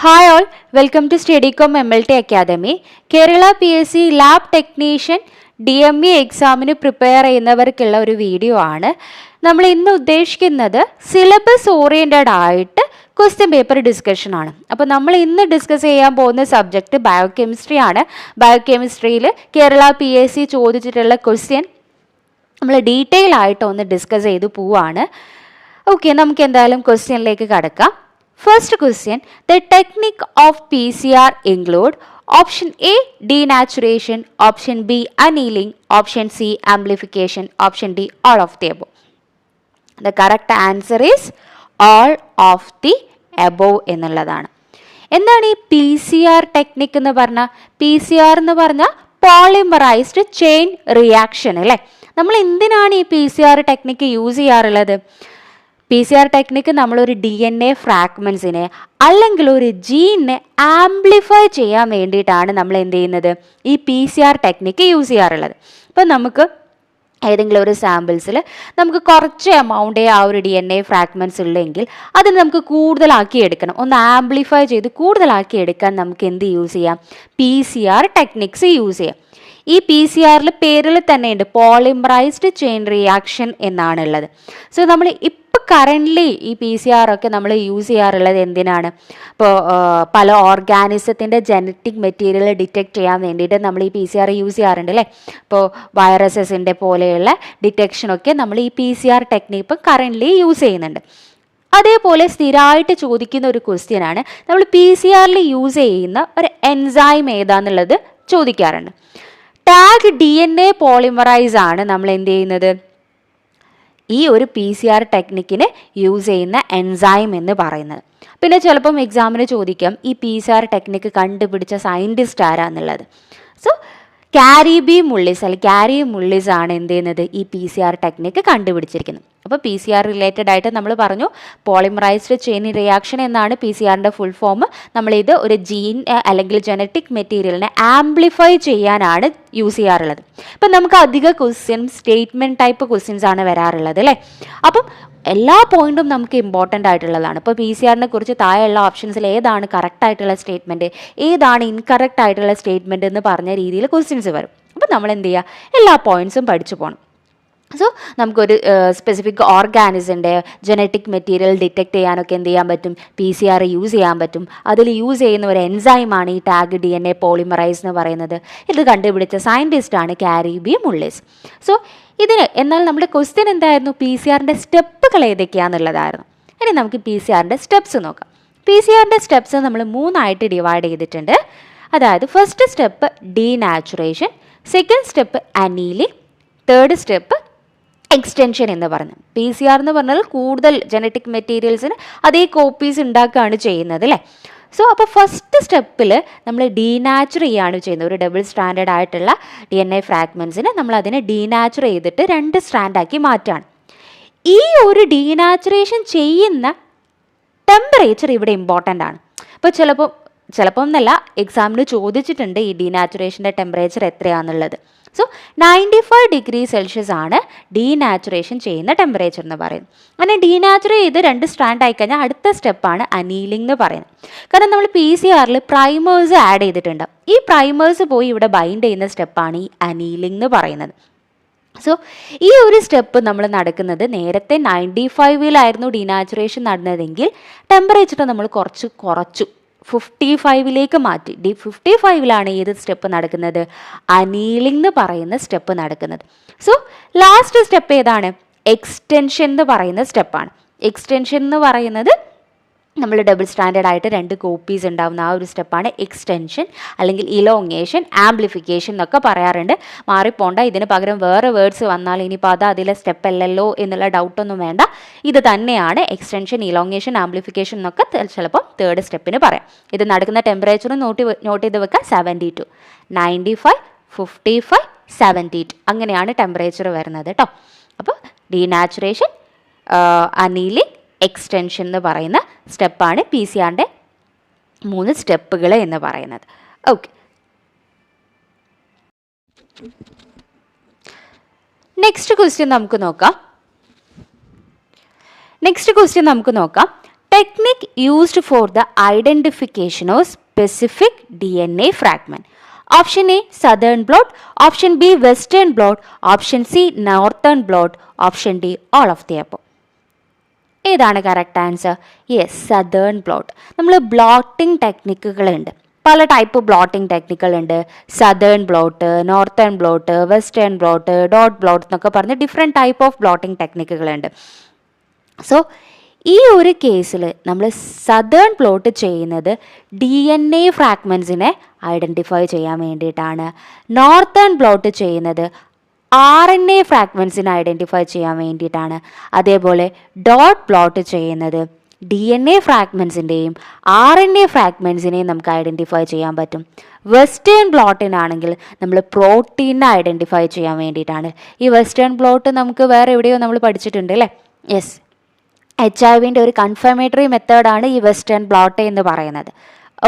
Hi all, welcome to Steadicom MLT Academy. Kerala PSC Lab Technician DME എക്സാമിന് prepare ചെയ്യുന്നവർക്കുള്ള ഒരു video ആണ്. നമ്മൾ ഇന്ന് ഉദ്ദേശിക്കുന്നത് സിലബസ് ഓറിയൻറ്റഡ് ആയിട്ട് ക്വസ്റ്റ്യൻ പേപ്പർ ഡിസ്കഷൻ ആണ്. അപ്പോൾ നമ്മൾ ഇന്ന് ഡിസ്കസ് ചെയ്യാൻ പോകുന്ന സബ്ജക്റ്റ് ബയോകെമിസ്ട്രി ആണ്. ബയോകെമിസ്ട്രിയിൽ കേരള PSC ചോദിച്ചിട്ടുള്ള ക്വസ്റ്റ്യൻ നമ്മൾ ഡീറ്റെയിൽ ആയിട്ട് ഒന്ന് ഡിസ്കസ് ചെയ്ത് പോവാണ്. ഓക്കെ, നമുക്ക് എന്തായാലും ക്വസ്റ്റ്യനിലേക്ക് കടക്കാം. First question, the technique of PCR include option A denaturation, option B annealing, option C amplification, option D all of the above. The correct answer is all of the above എന്നുള്ളതാണ്. എന്താണ് ഈ PCR technique എന്ന് പറഞ്ഞാൽ? PCR എന്ന് പറഞ്ഞാൽ polymerised chain reaction അല്ലേ. നമ്മൾ എന്തിനാണ് ഈ PCR ടെക്നിക്ക് യൂസ് ചെയ്യാറുള്ളത്? PCR ടെക്നിക്ക് നമ്മളൊരു DNA ഫ്രാഗ്മെൻസിനെ അല്ലെങ്കിൽ ഒരു ജീനിനെ ആംപ്ലിഫൈ ചെയ്യാൻ വേണ്ടിയിട്ടാണ് നമ്മൾ എന്ത് ചെയ്യുന്നത്? ഈ PCR ടെക്നിക്ക് യൂസ് ചെയ്യാറുള്ളത്. ഇപ്പം നമുക്ക് ഏതെങ്കിലും ഒരു സാമ്പിൾസിൽ നമുക്ക് കുറച്ച് എമൗണ്ടേ ആ ഒരു DNA ഫ്രാഗ്മെൻറ്റ്സ് ഉള്ളെങ്കിൽ അതിന് നമുക്ക് കൂടുതലാക്കി എടുക്കണം, ഒന്ന് ആംപ്ലിഫൈ ചെയ്ത് കൂടുതലാക്കി എടുക്കാൻ നമുക്ക് എന്ത് യൂസ് ചെയ്യാം? PCR ടെക്നിക്സ് യൂസ് ചെയ്യാം. ഈ PCR പേരിൽ തന്നെയുണ്ട് പോളിമറൈസ്ഡ് ചെയിൻ റിയാക്ഷൻ എന്നാണുള്ളത്. സോ നമ്മൾ കറൻ്റ്ലി ഈ PCR ഒക്കെ നമ്മൾ യൂസ് ചെയ്യാറുള്ളത് എന്തിനാണ്? ഇപ്പോൾ പല ഓർഗാനിസത്തിൻ്റെ ജനറ്റിക് മെറ്റീരിയൽ ഡിറ്റക്ട് ചെയ്യാൻ വേണ്ടിയിട്ട് നമ്മൾ ഈ PCR യൂസ് ചെയ്യാറുണ്ട് അല്ലേ. ഇപ്പോൾ വൈറസസിൻ്റെ പോലെയുള്ള ഡിറ്റക്ഷനൊക്കെ നമ്മൾ ഈ PCR ടെക്നിക്ക് ഇപ്പം കറൻ്റ്ലി യൂസ് ചെയ്യുന്നുണ്ട്. അതേപോലെ സ്ഥിരമായിട്ട് ചോദിക്കുന്ന ഒരു ക്വസ്റ്റ്യൻ ആണ്, നമ്മൾ PCR യൂസ് ചെയ്യുന്ന ഒരു എൻസൈം ഏതാന്നുള്ളത് ചോദിക്കാറുണ്ട്. ടാഗ് DNA പോളിമറൈസ് ആണ് നമ്മൾ എന്ത് ചെയ്യുന്നത്? ഈ ഒരു PCR ടെക്നിക്കിന് യൂസ് ചെയ്യുന്ന എൻസൈം എന്ന് പറയുന്നത്. പിന്നെ ചിലപ്പം എക്സാമിന് ചോദിക്കാം ഈ PCR ടെക്നിക്ക് കണ്ടുപിടിച്ച സയൻറ്റിസ്റ്റ് ആരാന്നുള്ളത്. സോ കാരി മുള്ളിസ് ആണ് എന്ത് ചെയ്യുന്നത്? ഈ PCR ടെക്നിക്ക് കണ്ടുപിടിച്ചിരിക്കുന്നത്. അപ്പോൾ PCR റിലേറ്റഡ് ആയിട്ട് നമ്മൾ പറഞ്ഞു പോളിമറൈസ്ഡ് ചെയിൻ റിയാക്ഷൻ എന്നാണ് PCRൻ്റെ ഫുൾ ഫോം. നമ്മളിത് ഒരു ജീൻ അല്ലെങ്കിൽ ജനറ്റിക് മെറ്റീരിയലിനെ ആംപ്ലിഫൈ ചെയ്യാനാണ് യൂസ് ചെയ്യാറുള്ളത്. ഇപ്പം നമുക്ക് അധിക സ്റ്റേറ്റ്മെൻറ്റ് ടൈപ്പ് ക്വസ്റ്റ്യൻസ് ആണ് വരാറുള്ളത് അല്ലേ. അപ്പം എല്ലാ പോയിന്റും നമുക്ക് ഇമ്പോർട്ടൻ്റ് ആയിട്ടുള്ളതാണ്. ഇപ്പോൾ PCRനെ കുറിച്ച് താഴെയുള്ള ഓപ്ഷൻസിൽ ഏതാണ് കറക്റ്റ് ആയിട്ടുള്ള സ്റ്റേറ്റ്മെൻറ്റ്, ഏതാണ് ഇൻകറക്റ്റ് ആയിട്ടുള്ള സ്റ്റേറ്റ്മെൻറ്റ് എന്ന് പറഞ്ഞ രീതിയിൽ ക്വസ്റ്റ്യൻസ് വരും. അപ്പോൾ നമ്മൾ എന്ത് ചെയ്യുക? എല്ലാ പോയിന്റ്സും പഠിച്ചു പോകണം. സോ നമുക്കൊരു സ്പെസിഫിക് ഓർഗാനിസിൻ്റെ ജനറ്റിക് മെറ്റീരിയൽ ഡിറ്റക്ട് ചെയ്യാനൊക്കെ എന്ത് ചെയ്യാൻ പറ്റും? PCR യൂസ് ചെയ്യാൻ പറ്റും. അതിൽ യൂസ് ചെയ്യുന്ന ഒരു എൻസൈമാണ് ഈ ടാഗ് DNA പോളിമറൈസ് എന്ന് പറയുന്നത്. ഇത് കണ്ടുപിടിച്ച സയൻറ്റിസ്റ്റാണ് കാരി മുള്ളിസ്. സോ ഇതിന് എന്നാൽ നമ്മുടെ ക്വസ്റ്റ്യൻ എന്തായിരുന്നു? PCRൻ്റെ സ്റ്റെപ്പുകൾ ഏതൊക്കെയാണെന്നുള്ളതായിരുന്നു. ഇനി നമുക്ക് PCRൻ്റെ സ്റ്റെപ്സ് നോക്കാം. PCRൻ്റെ സ്റ്റെപ്സ് നമ്മൾ 3 ഡിവൈഡ് ചെയ്തിട്ടുണ്ട്. അതായത് first step denaturation, second step annealing, third step extension എന്ന് പറഞ്ഞു. PCR എന്ന് പറഞ്ഞാൽ കൂടുതൽ ജനറ്റിക് മെറ്റീരിയൽസിന് അതേ കോപ്പീസ് ഉണ്ടാക്കുകയാണ് ചെയ്യുന്നത് അല്ലേ. സോ അപ്പോൾ ഫസ്റ്റ് സ്റ്റെപ്പിൽ നമ്മൾ ഡീനാച്ചുർ ചെയ്യുകയാണ് ചെയ്യുന്നത്. ഒരു ഡബിൾ സ്റ്റാൻഡേർഡ് ആയിട്ടുള്ള DNA ഫ്രാഗ്മെൻറ്റ്സിന് നമ്മൾ അതിനെ ഡീനാച്ചുർ ചെയ്തിട്ട് 2 സ്റ്റാൻഡാക്കി മാറ്റുകയാണ്. ഈ ഒരു ഡീനാച്ചുറേഷൻ ചെയ്യുന്ന ടെമ്പറേച്ചർ ഇവിടെ ഇമ്പോർട്ടൻ്റ് ആണ്. അപ്പോൾ ചിലപ്പോൾ എന്നല്ല, എക്സാമിന് ചോദിച്ചിട്ടുണ്ട് ഈ ഡീനാച്ചുറേഷൻ്റെ ടെമ്പറേച്ചർ എത്രയാണെന്നുള്ളത്. സോ 95 ഡിഗ്രി സെൽഷ്യസ് ആണ് ഡീനാച്ചുറേഷൻ ചെയ്യുന്ന ടെമ്പറേച്ചർ എന്ന് പറയുന്നത്. അങ്ങനെ ഡീനാച്ചുറേറ്റ് ചെയ്ത് 2 സ്റ്റാൻഡ് ആയിക്കഴിഞ്ഞാൽ അടുത്ത സ്റ്റെപ്പാണ് അനീലിംഗ് എന്ന് പറയുന്നത്. കാരണം നമ്മൾ PCRൽ പ്രൈമേഴ്സ് ആഡ് ചെയ്തിട്ടുണ്ട്. ഈ പ്രൈമേഴ്സ് പോയി ഇവിടെ ബൈൻഡ് ചെയ്യുന്ന സ്റ്റെപ്പാണ് ഈ അനീലിംഗ് എന്ന് പറയുന്നത്. സോ ഈ ഒരു സ്റ്റെപ്പ് നമ്മൾ നടക്കുന്നത് നേരത്തെ 95-ലായിരുന്നു ഡീനാച്ചുറേഷൻ നടന്നതെങ്കിൽ ടെമ്പറേച്ചർ നമ്മൾ കുറച്ചു 55-ലേക്ക് മാറ്റി. 55-ലാണ് ഏത് സ്റ്റെപ്പ് നടക്കുന്നത്? അനീലിംഗ് എന്ന് പറയുന്ന സ്റ്റെപ്പ് നടക്കുന്നത്. സോ ലാസ്റ്റ് സ്റ്റെപ്പ് ഏതാണ്? എക്സ്റ്റൻഷൻ എന്ന് പറയുന്ന സ്റ്റെപ്പാണ്. എക്സ്റ്റൻഷൻ എന്ന് പറയുന്നത് നമ്മൾ ഡബിൾ സ്റ്റാൻഡേർഡ് ആയിട്ട് 2 കോപ്പീസ് ഉണ്ടാകുന്ന ആ ഒരു സ്റ്റെപ്പാണ് എക്സ്റ്റൻഷൻ, അല്ലെങ്കിൽ ഇലോങ്ങേഷൻ, ആംപ്ലിഫിക്കേഷൻ എന്നൊക്കെ പറയാറുണ്ട്. മാറിപ്പോണ്ട, ഇതിന് പകരം വേറെ വേർഡ്സ് വന്നാൽ ഇനിയിപ്പോൾ അതിലെ സ്റ്റെപ്പ് അല്ലല്ലോ എന്നുള്ള ഡൗട്ടൊന്നും വേണ്ട. ഇത് തന്നെയാണ് എക്സ്റ്റൻഷൻ, ഇലോങ്ങേഷൻ, ആംപ്ലിഫിക്കേഷൻ എന്നൊക്കെ ചിലപ്പോൾ തേർഡ് സ്റ്റെപ്പിന് പറയാം. ഇത് നടക്കുന്ന ടെമ്പറേച്ചറും നോട്ട് ചെയ്ത് വെക്കുക. 72, 95, 55, 72 അങ്ങനെയാണ് ടെമ്പറേച്ചർ വരുന്നത് കേട്ടോ. അപ്പോൾ ഡീനാച്ചുറേഷൻ, അനീലിംഗ്, എക്സ്റ്റൻഷൻ എന്ന് പറയുന്ന സ്റ്റെപ്പാണ് PCRൻ്റെ 3 സ്റ്റെപ്പുകൾ എന്ന് പറയുന്നത്. ഓക്കെ, നെക്സ്റ്റ് ക്വസ്റ്റ്യൻ നമുക്ക് നോക്കാം. Technique used for the identification of specific DNA fragment. Option A southern blot, option B western blot, option C northern blot, option D all of the above. ഏതാണ് correct answer? Yes, southern blot. നമ്മൾ blotting ടെക്നിക്കുകളുണ്ട്, പല type blotting ടെക്നിക്കുകളുണ്ട്. Southern blot, northern blot, western blot, dot blot എന്നൊക്കെ പറഞ്ഞ് different type of blotting ടെക്നിക്കുകളുണ്ട്. So ഈ ഒരു കേസിൽ നമ്മൾ സദേൺ ബ്ലോട്ട് ചെയ്യുന്നത് DNA ഫ്രാഗ്മെൻറ്റ്സിനെ ഐഡൻറ്റിഫൈ ചെയ്യാൻ വേണ്ടിയിട്ടാണ്. നോർത്തേൺ ബ്ലോട്ട് ചെയ്യുന്നത് RNA ഫ്രാഗ്മെൻറ്റ്സിനെ ഐഡൻറ്റിഫൈ ചെയ്യാൻ വേണ്ടിയിട്ടാണ്. അതേപോലെ ഡോട്ട് ബ്ലോട്ട് ചെയ്യുന്നത് DNA ഫ്രാഗ്മെൻറ്റ്സിൻ്റെയും RNA ഫ്രാഗ്മെൻറ്റ്സിനെയും നമുക്ക് ഐഡൻറ്റിഫൈ ചെയ്യാൻ പറ്റും. വെസ്റ്റേൺ ബ്ലോട്ടിനാണെങ്കിൽ നമ്മൾ പ്രോട്ടീനെ ഐഡൻറ്റിഫൈ ചെയ്യാൻ വേണ്ടിയിട്ടാണ്. ഈ വെസ്റ്റേൺ ബ്ലോട്ട് നമുക്ക് വേറെ എവിടെയോ നമ്മൾ പഠിച്ചിട്ടുണ്ട് അല്ലേ? യെസ്, HIV ഒരു കൺഫർമേറ്ററി മെത്തേഡാണ് ഈ വെസ്റ്റേൺ ബ്ലോട്ട് എന്ന് പറയുന്നത്.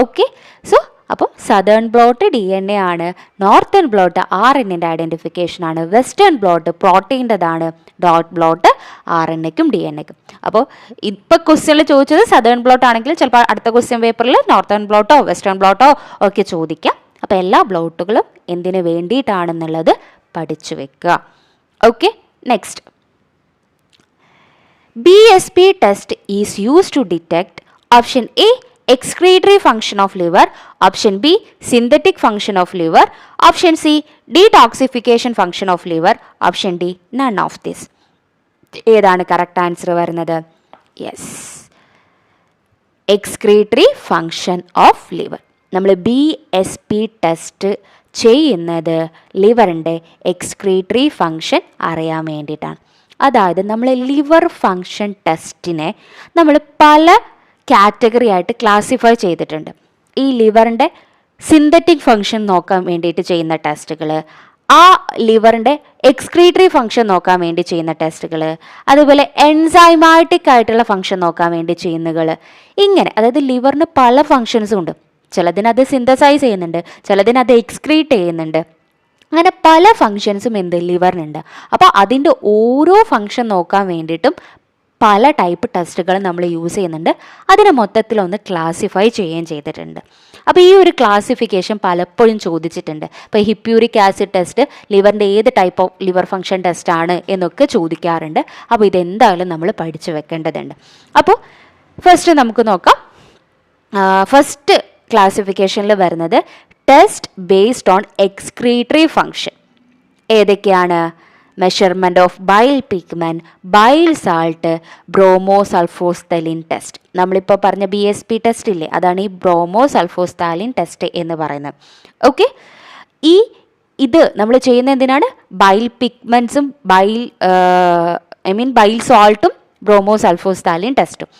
ഓക്കെ, സോ അപ്പം സദേൺ ബ്ലോട്ട് DNA ആണ്, നോർത്തേൺ ബ്ലോട്ട് RNAൻ്റെ ഐഡൻറ്റിഫിക്കേഷനാണ്, വെസ്റ്റേൺ ബ്ലോട്ട് പ്രോട്ടീൻ്റെതാണ്, ഡോട്ട് ബ്ലോട്ട് RNAക്കും DNAക്കും. അപ്പോൾ ഇപ്പോൾ ക്വസ്റ്റ്യനിൽ ചോദിച്ചത് സദേൺ ബ്ലോട്ട് ആണെങ്കിൽ ചിലപ്പോൾ അടുത്ത ക്വസ്റ്റ്യൻ പേപ്പറിൽ നോർത്തേൺ ബ്ലോട്ടോ വെസ്റ്റേൺ ബ്ലോട്ടോ ഒക്കെ ചോദിക്കാം. അപ്പോൾ എല്ലാ ബ്ലോട്ടുകളും എന്തിനു വേണ്ടിയിട്ടാണെന്നുള്ളത് പഠിച്ചു വെക്കുക. Okay, next. BSP test is used to detect option A excretory function of liver, option B synthetic function of liver, option C detoxification function of liver, option D none of this. ഏതാണ് correct answer വരുന്നത്? Yes, excretory function of liver. നമ്മൾ BSP test ചെയ്യുന്നത് ലിവറിൻ്റെ excretory function അറിയാൻ വേണ്ടിയിട്ടാണ്. അതായത് നമ്മൾ liver function ടെസ്റ്റിനെ നമ്മൾ പല കാറ്റഗറി ആയിട്ട് ക്ലാസിഫൈ ചെയ്തിട്ടുണ്ട്. ഈ ലിവറിൻ്റെ സിന്തറ്റിക് ഫങ്ഷൻ നോക്കാൻ വേണ്ടിയിട്ട് ചെയ്യുന്ന ടെസ്റ്റുകൾ, ആ ലിവറിൻ്റെ എക്സ്ക്രീറ്ററി ഫങ്ഷൻ നോക്കാൻ വേണ്ടി ചെയ്യുന്ന ടെസ്റ്റുകൾ, അതുപോലെ എൻസൈമാറ്റിക് ആയിട്ടുള്ള ഫങ്ഷൻ നോക്കാൻ വേണ്ടി ചെയ്യുന്നകൾ, ഇങ്ങനെ. അതായത് ലിവറിന് പല ഫങ്ഷൻസും ഉണ്ട്. ചിലതിനത് സിന്തസൈസ് ചെയ്യുന്നുണ്ട്, ചിലതിനത് എക്സ്ക്രീറ്റ് ചെയ്യുന്നുണ്ട്. അങ്ങനെ പല ഫങ്ഷൻസും ലിവറിനുണ്ട്. അപ്പോൾ അതിൻ്റെ ഓരോ ഫങ്ഷൻ നോക്കാൻ വേണ്ടിയിട്ടും പല ടൈപ്പ് ടെസ്റ്റുകൾ നമ്മൾ യൂസ് ചെയ്യുന്നുണ്ട്. അതിനെ മൊത്തത്തിലൊന്ന് ക്ലാസിഫൈ ചെയ്യുകയും ചെയ്തിട്ടുണ്ട്. അപ്പോൾ ഈ ഒരു ക്ലാസിഫിക്കേഷൻ പലപ്പോഴും ചോദിച്ചിട്ടുണ്ട്. ഇപ്പോൾ ഹിപ്യൂരിക് ആസിഡ് ടെസ്റ്റ് ലിവറിൻ്റെ ഏത് ടൈപ്പ് ഓഫ് ലിവർ ഫങ്ഷൻ ടെസ്റ്റാണ് എന്നൊക്കെ ചോദിക്കാറുണ്ട്. അപ്പോൾ ഇതെന്തായാലും നമ്മൾ പഠിച്ചു വെക്കേണ്ടതുണ്ട്. അപ്പോൾ ഫസ്റ്റ് നമുക്ക് നോക്കാം. ഫസ്റ്റ് ക്ലാസിഫിക്കേഷനിൽ വരുന്നത് test based on excretory function. ഏതൊക്കെയാണ്? Measurement of bile pigment, bile salt, bromosulphthalein test. നമ്മളിപ്പോൾ പറഞ്ഞ BSP ടെസ്റ്റ് ഇല്ലേ, അതാണ് ഈ ബ്രോമോസൾഫോസ്താലിൻ ടെസ്റ്റ് എന്ന് പറയുന്നത്. ഓക്കെ, ഇത് നമ്മൾ ചെയ്യുന്ന എന്തിനാണ്? ബൈൽ പിഗ്മെൻറ്റ്സും ബൈൽ സാൾട്ടും ബ്രോമോസൾഫോസ്താലിൻ ടെസ്റ്റും.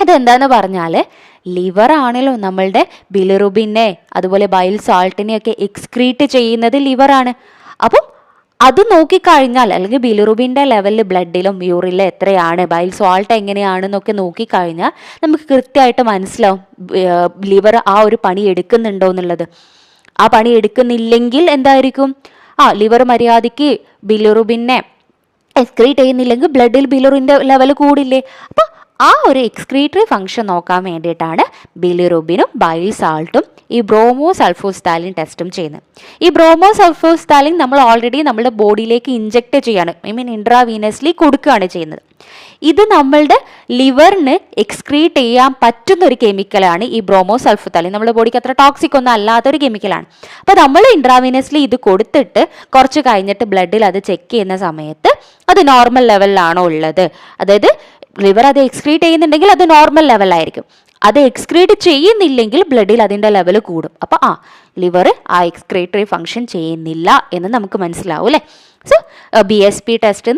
അതെന്താന്ന് പറഞ്ഞാൽ ലിവർ ആണല്ലോ നമ്മളുടെ ബിലിറുബിനെ അതുപോലെ ബൈൽ സാൾട്ടിനെയൊക്കെ എക്സ്ക്രീറ്റ് ചെയ്യുന്നത് ലിവറാണ്. അപ്പം അത് നോക്കിക്കഴിഞ്ഞാൽ, അല്ലെങ്കിൽ ബിലിറുബിൻ്റെ ലെവലിൽ ബ്ലഡിലും യൂറിനിലും എത്രയാണ്, ബൈൽ സാൾട്ട് എങ്ങനെയാണെന്നൊക്കെ നോക്കിക്കഴിഞ്ഞാൽ നമുക്ക് കൃത്യമായിട്ട് മനസ്സിലാവും ലിവർ ആ ഒരു പണി എടുക്കുന്നുണ്ടോ എന്നുള്ളത്. ആ പണി എടുക്കുന്നില്ലെങ്കിൽ എന്തായിരിക്കും? ലിവർ മര്യാദയ്ക്ക് ബിലിറുബിനെ എക്സ്ക്രീറ്റ് ചെയ്യുന്നില്ലെങ്കിൽ ബ്ലഡിൽ ബിലിറുബിൻ്റെ ലെവൽ കൂടില്ലേ? അപ്പോൾ ആ ഒരു എക്സ്ക്രീറ്ററി ഫങ്ഷൻ നോക്കാൻ വേണ്ടിയിട്ടാണ് ബിലിറുബിനും ബൈൽ സാൾട്ടും ഈ ബ്രോമോസൾഫോസ്താലിൻ ടെസ്റ്റും ചെയ്യുന്നത്. ഈ ബ്രോമോസൾഫോസ്താലിൻ നമ്മൾ ഓൾറെഡി നമ്മുടെ ബോഡിയിലേക്ക് ഇഞ്ചെക്റ്റ് ചെയ്യാണ്, ഇൻട്രാവീനസ്ലി കൊടുക്കുകയാണ് ചെയ്യുന്നത്. ഇത് നമ്മളുടെ ലിവറിന് എക്സ്ക്രീറ്റ് ചെയ്യാൻ പറ്റുന്ന ഒരു കെമിക്കലാണ് ഈ ബ്രോമോസൾഫോസ്താലിൻ. നമ്മുടെ ബോഡിക്ക് അത്ര ടോക്സിക് ഒന്നും അല്ലാത്തൊരു കെമിക്കലാണ്. അപ്പോൾ നമ്മൾ ഇൻട്രാവീനസ്ലി ഇത് കൊടുത്തിട്ട് കുറച്ച് കഴിഞ്ഞിട്ട് ബ്ലഡിൽ അത് ചെക്ക് ചെയ്യുന്ന സമയത്ത് അത് നോർമൽ ലെവലിലാണോ ഉള്ളത്, അതായത് ലിവർ അത് എക്സ്ക്രീറ്റ് ചെയ്യുന്നുണ്ടെങ്കിൽ അത് നോർമൽ ലെവലായിരിക്കും. അത് എക്സ്ക്രീറ്റ് ചെയ്യുന്നില്ലെങ്കിൽ ബ്ലഡിൽ അതിൻ്റെ ലെവൽ കൂടും. അപ്പോൾ ലിവർ ആ എക്സ്ക്രീറ്ററി ഫങ്ഷൻ ചെയ്യുന്നില്ല എന്ന് നമുക്ക് മനസ്സിലാവും അല്ലേ? സോ BSP ടെസ്റ്റ്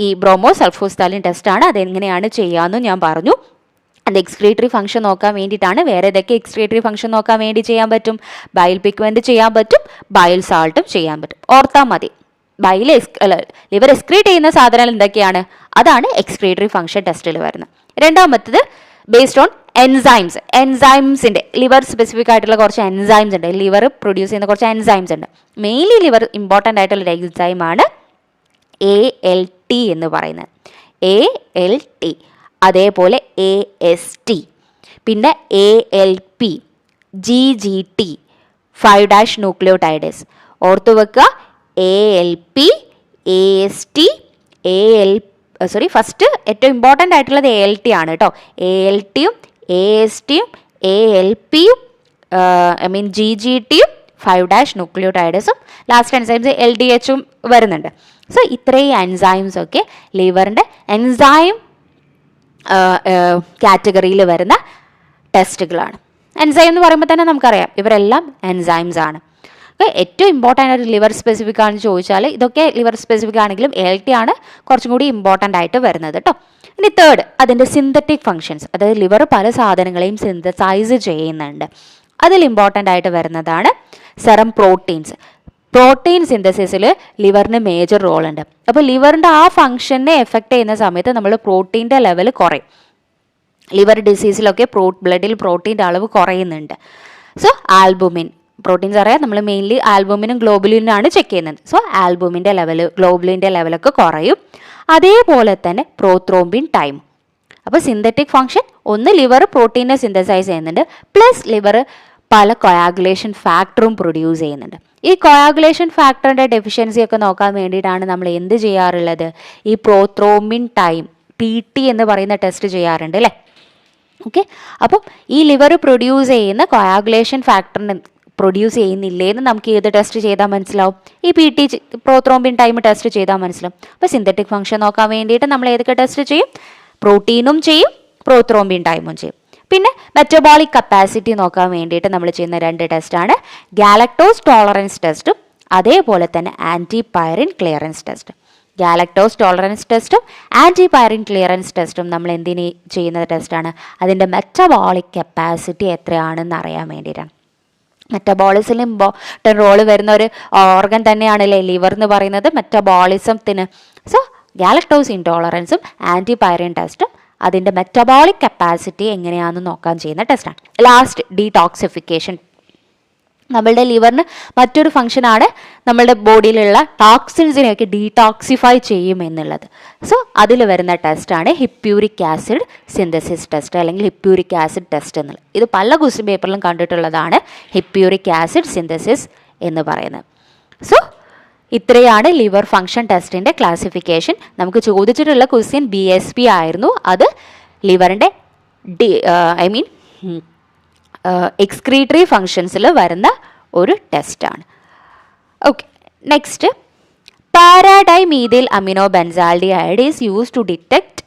ഈ ബ്രോമോസൾഫോസ്താലിൻ ടെസ്റ്റാണ്. അതെങ്ങനെയാണ് ചെയ്യാമെന്ന് ഞാൻ പറഞ്ഞു. അത് എക്സ്ക്രീറ്ററി ഫങ്ഷൻ നോക്കാൻ വേണ്ടിയിട്ടാണ്. വേറെ ഏതൊക്കെ എക്സ്ക്രീറ്ററി ഫങ്ഷൻ നോക്കാൻ വേണ്ടി ചെയ്യാൻ പറ്റും? ബൈൽ പിഗ്മെൻറ്റ് ചെയ്യാൻ പറ്റും, ബൈൽ സാൾട്ടും ചെയ്യാൻ പറ്റും. ഓർത്താൽ മതി, ലിവർ എക്സ്ക്രീറ്റ് ചെയ്യുന്ന സാധനങ്ങൾ എന്തൊക്കെയാണ്? അതാണ് എക്സ്ക്രീറ്ററി ഫങ്ഷൻ ടെസ്റ്റിൽ വരുന്നത്. രണ്ടാമത്തത് ബേസ്ഡ് ഓൺ എൻസൈംസിൻ്റെ ലിവർ സ്പെസിഫിക് ആയിട്ടുള്ള കുറച്ച് എൻസൈംസ് ഉണ്ട്. ലിവർ പ്രൊഡ്യൂസ് ചെയ്യുന്ന കുറച്ച് എൻസൈംസ് ഉണ്ട്. മെയിൻലി ലിവർ ഇമ്പോർട്ടൻ്റ് ആയിട്ടുള്ള എൻസൈമാണ് ALT എന്ന് പറയുന്നത്. ALT അതേപോലെ AST, പിന്നെ ALP, GGT, 5' ന്യൂക്ലിയോടൈഡേസ്. ഓർത്തു വെക്കുക, ALP, AST, ഫസ്റ്റ് ഏറ്റവും ഇമ്പോർട്ടൻ്റ് ആയിട്ടുള്ളത് ALT ആണ് കേട്ടോ. ALTയും ASTയും ALPയും GGTയും 5' ന്യൂക്ലിയോടൈഡസും ലാസ്റ്റ് എൻസൈംസ് LDHും വരുന്നുണ്ട്. സോ ഇത്രയും എൻസൈംസ് ഒക്കെ ലിവറിൻ്റെ എൻസൈം കാറ്റഗറിയിൽ വരുന്ന ടെസ്റ്റുകളാണ്. എൻസൈം എന്ന് പറയുമ്പോൾ തന്നെ നമുക്കറിയാം ഇവരെല്ലാം എൻസൈംസ് ആണ്. ഏറ്റവും ഇമ്പോർട്ടൻ്റ് ആയിട്ട് ലിവർ സ്പെസിഫിക് ആണെന്ന് ചോദിച്ചാൽ ഇതൊക്കെ ലിവർ സ്പെസിഫിക് ആണെങ്കിലും ALT ആണ് കുറച്ചും കൂടി ഇമ്പോർട്ടൻ്റ് ആയിട്ട് വരുന്നത് കേട്ടോ. ഇനി തേർഡ്, അതിൻ്റെ സിന്തറ്റിക് ഫങ്ഷൻസ്, അതായത് ലിവർ പല സാധനങ്ങളെയും സിന്തസൈസ് ചെയ്യുന്നുണ്ട്. അതിൽ ഇമ്പോർട്ടൻ്റ് ആയിട്ട് വരുന്നതാണ് സെറം പ്രോട്ടീൻസ്. പ്രോട്ടീൻ സിന്തസിസിൽ ലിവറിന് മേജർ റോൾ ഉണ്ട്. അപ്പോൾ ലിവറിൻ്റെ ആ ഫംഗ്ഷനെ എഫക്റ്റ് ചെയ്യുന്ന സമയത്ത് നമ്മൾ പ്രോട്ടീൻ്റെ ലെവൽ കുറയും. ലിവർ ഡിസീസിലൊക്കെ ബ്ലഡിൽ പ്രോട്ടീൻ്റെ അളവ് കുറയുന്നുണ്ട്. സോ ആൽബുമിൻ, പ്രോട്ടീൻസ് അറിയാം, നമ്മൾ മെയിൻലി ആൽബുമിനും ഗ്ലോബുലിനാണ് ചെക്ക് ചെയ്യുന്നത്. സോ ആൽബുമിൻ്റെ ലെവൽ, ഗ്ലോബുലിൻ്റെ ലെവലൊക്കെ കുറയും. അതേപോലെ തന്നെ പ്രോത്രോംബിൻ ടൈം. അപ്പോൾ സിന്തറ്റിക് ഫംഗ്ഷൻ ഒന്ന്, ലിവർ പ്രോട്ടീനെ സിന്തസൈസ് ചെയ്യുന്നുണ്ട്, പ്ലസ് ലിവർ പല കൊയാഗുലേഷൻ ഫാക്ടറും പ്രൊഡ്യൂസ് ചെയ്യുന്നുണ്ട്. ഈ കൊയാഗുലേഷൻ ഫാക്ടറിൻ്റെ ഡെഫിഷ്യൻസി ഒക്കെ നോക്കാൻ വേണ്ടിയിട്ടാണ് നമ്മൾ എന്ത് ചെയ്യാറുള്ളത്, ഈ പ്രോത്രോംബിൻ ടൈം PT എന്ന് പറയുന്ന ടെസ്റ്റ് ചെയ്യാറുണ്ട് അല്ലേ. ഓക്കെ, അപ്പം ഈ ലിവർ പ്രൊഡ്യൂസ് ചെയ്യുന്ന കൊയാഗുലേഷൻ ഫാക്ടറിന് പ്രൊഡ്യൂസ് ചെയ്യുന്നില്ലേന്ന് നമുക്ക് ഏത് ടെസ്റ്റ് ചെയ്താൽ മനസ്സിലാവും? ഈ PT പ്രോത്രോംബിൻ ടൈം ടെസ്റ്റ് ചെയ്താൽ മനസ്സിലാവും. അപ്പോൾ സിന്തറ്റിക് ഫംഗ്ഷൻ നോക്കാൻ വേണ്ടിയിട്ട് നമ്മൾ ഏതൊക്കെ ടെസ്റ്റ് ചെയ്യും? പ്രോട്ടീനും ചെയ്യും, പ്രോത്രോംബിൻ ടൈമും ചെയ്യും. പിന്നെ മെറ്റബോളിക് കപ്പാസിറ്റി നോക്കാൻ വേണ്ടിയിട്ട് നമ്മൾ ചെയ്യുന്ന 2 ടെസ്റ്റാണ് ഗാലക്ടോസ് ടോളറൻസ് ടെസ്റ്റും അതേപോലെ തന്നെ ആൻറ്റിപൈറിൻ ക്ലിയറൻസ് ടെസ്റ്റും. ഗാലക്ടോസ് ടോളറൻസ് ടെസ്റ്റും ആൻറ്റിപൈറിൻ ക്ലിയറൻസ് ടെസ്റ്റും നമ്മൾ എന്തിന് ചെയ്യുന്ന ടെസ്റ്റാണ്? അതിൻ്റെ മെറ്റബോളിക് കപ്പാസിറ്റി എത്രയാണെന്ന് അറിയാൻ വേണ്ടിയിട്ടാണ്. മെറ്റബോളിസിൽ ഇമ്പോർട്ടൻ്റ് റോള് വരുന്ന ഒരു ഓർഗൻ തന്നെയാണല്ലേ ലിവർ എന്ന് പറയുന്നത്, മെറ്റബോളിസത്തിന്. സോ ഗാലക്ടോസ് ഇൻടോളറൻസും ആൻറ്റിപൈറിൻ ടെസ്റ്റും അതിൻ്റെ മെറ്റബോളിക് കപ്പാസിറ്റി എങ്ങനെയാണെന്ന് നോക്കാൻ ചെയ്യുന്ന ടെസ്റ്റാണ്. Last, detoxification. നമ്മളുടെ ലിവറിന് മറ്റൊരു ഫംഗ്ഷനാണ് നമ്മളുടെ ബോഡിയിലുള്ള ടോക്സിൻസിനെയൊക്കെ ഡീടോക്സിഫൈ ചെയ്യും എന്നുള്ളത്. സോ അതിൽ വരുന്ന ടെസ്റ്റാണ് ഹിപ്പ്യൂരിക് ആസിഡ് സിന്തസിസ് ടെസ്റ്റ് അല്ലെങ്കിൽ ഹിപ്പ്യൂരിക് ആസിഡ് ടെസ്റ്റ് എന്നുള്ളത്. ഇത് പല ക്വസ്റ്റ്യൻ പേപ്പറിലും കണ്ടിട്ടുള്ളതാണ് ഹിപ്പ്യൂരിക് ആസിഡ് സിന്തസിസ് എന്ന് പറയുന്നത്. സോ ഇത്രയാണ് ലിവർ ഫംഗ്ഷൻ ടെസ്റ്റിൻ്റെ ക്ലാസിഫിക്കേഷൻ. നമുക്ക് ചോദിച്ചിട്ടുള്ള ക്വസ്റ്റ്യൻ BSP ആയിരുന്നു. അത് ലിവറിൻ്റെ എക്സ്ക്രീറ്ററി ഫങ്ഷൻസിൽ വരുന്ന ഒരു ടെസ്റ്റാണ്. Okay, next, paradimethyl amino benzaldehyde is use to detect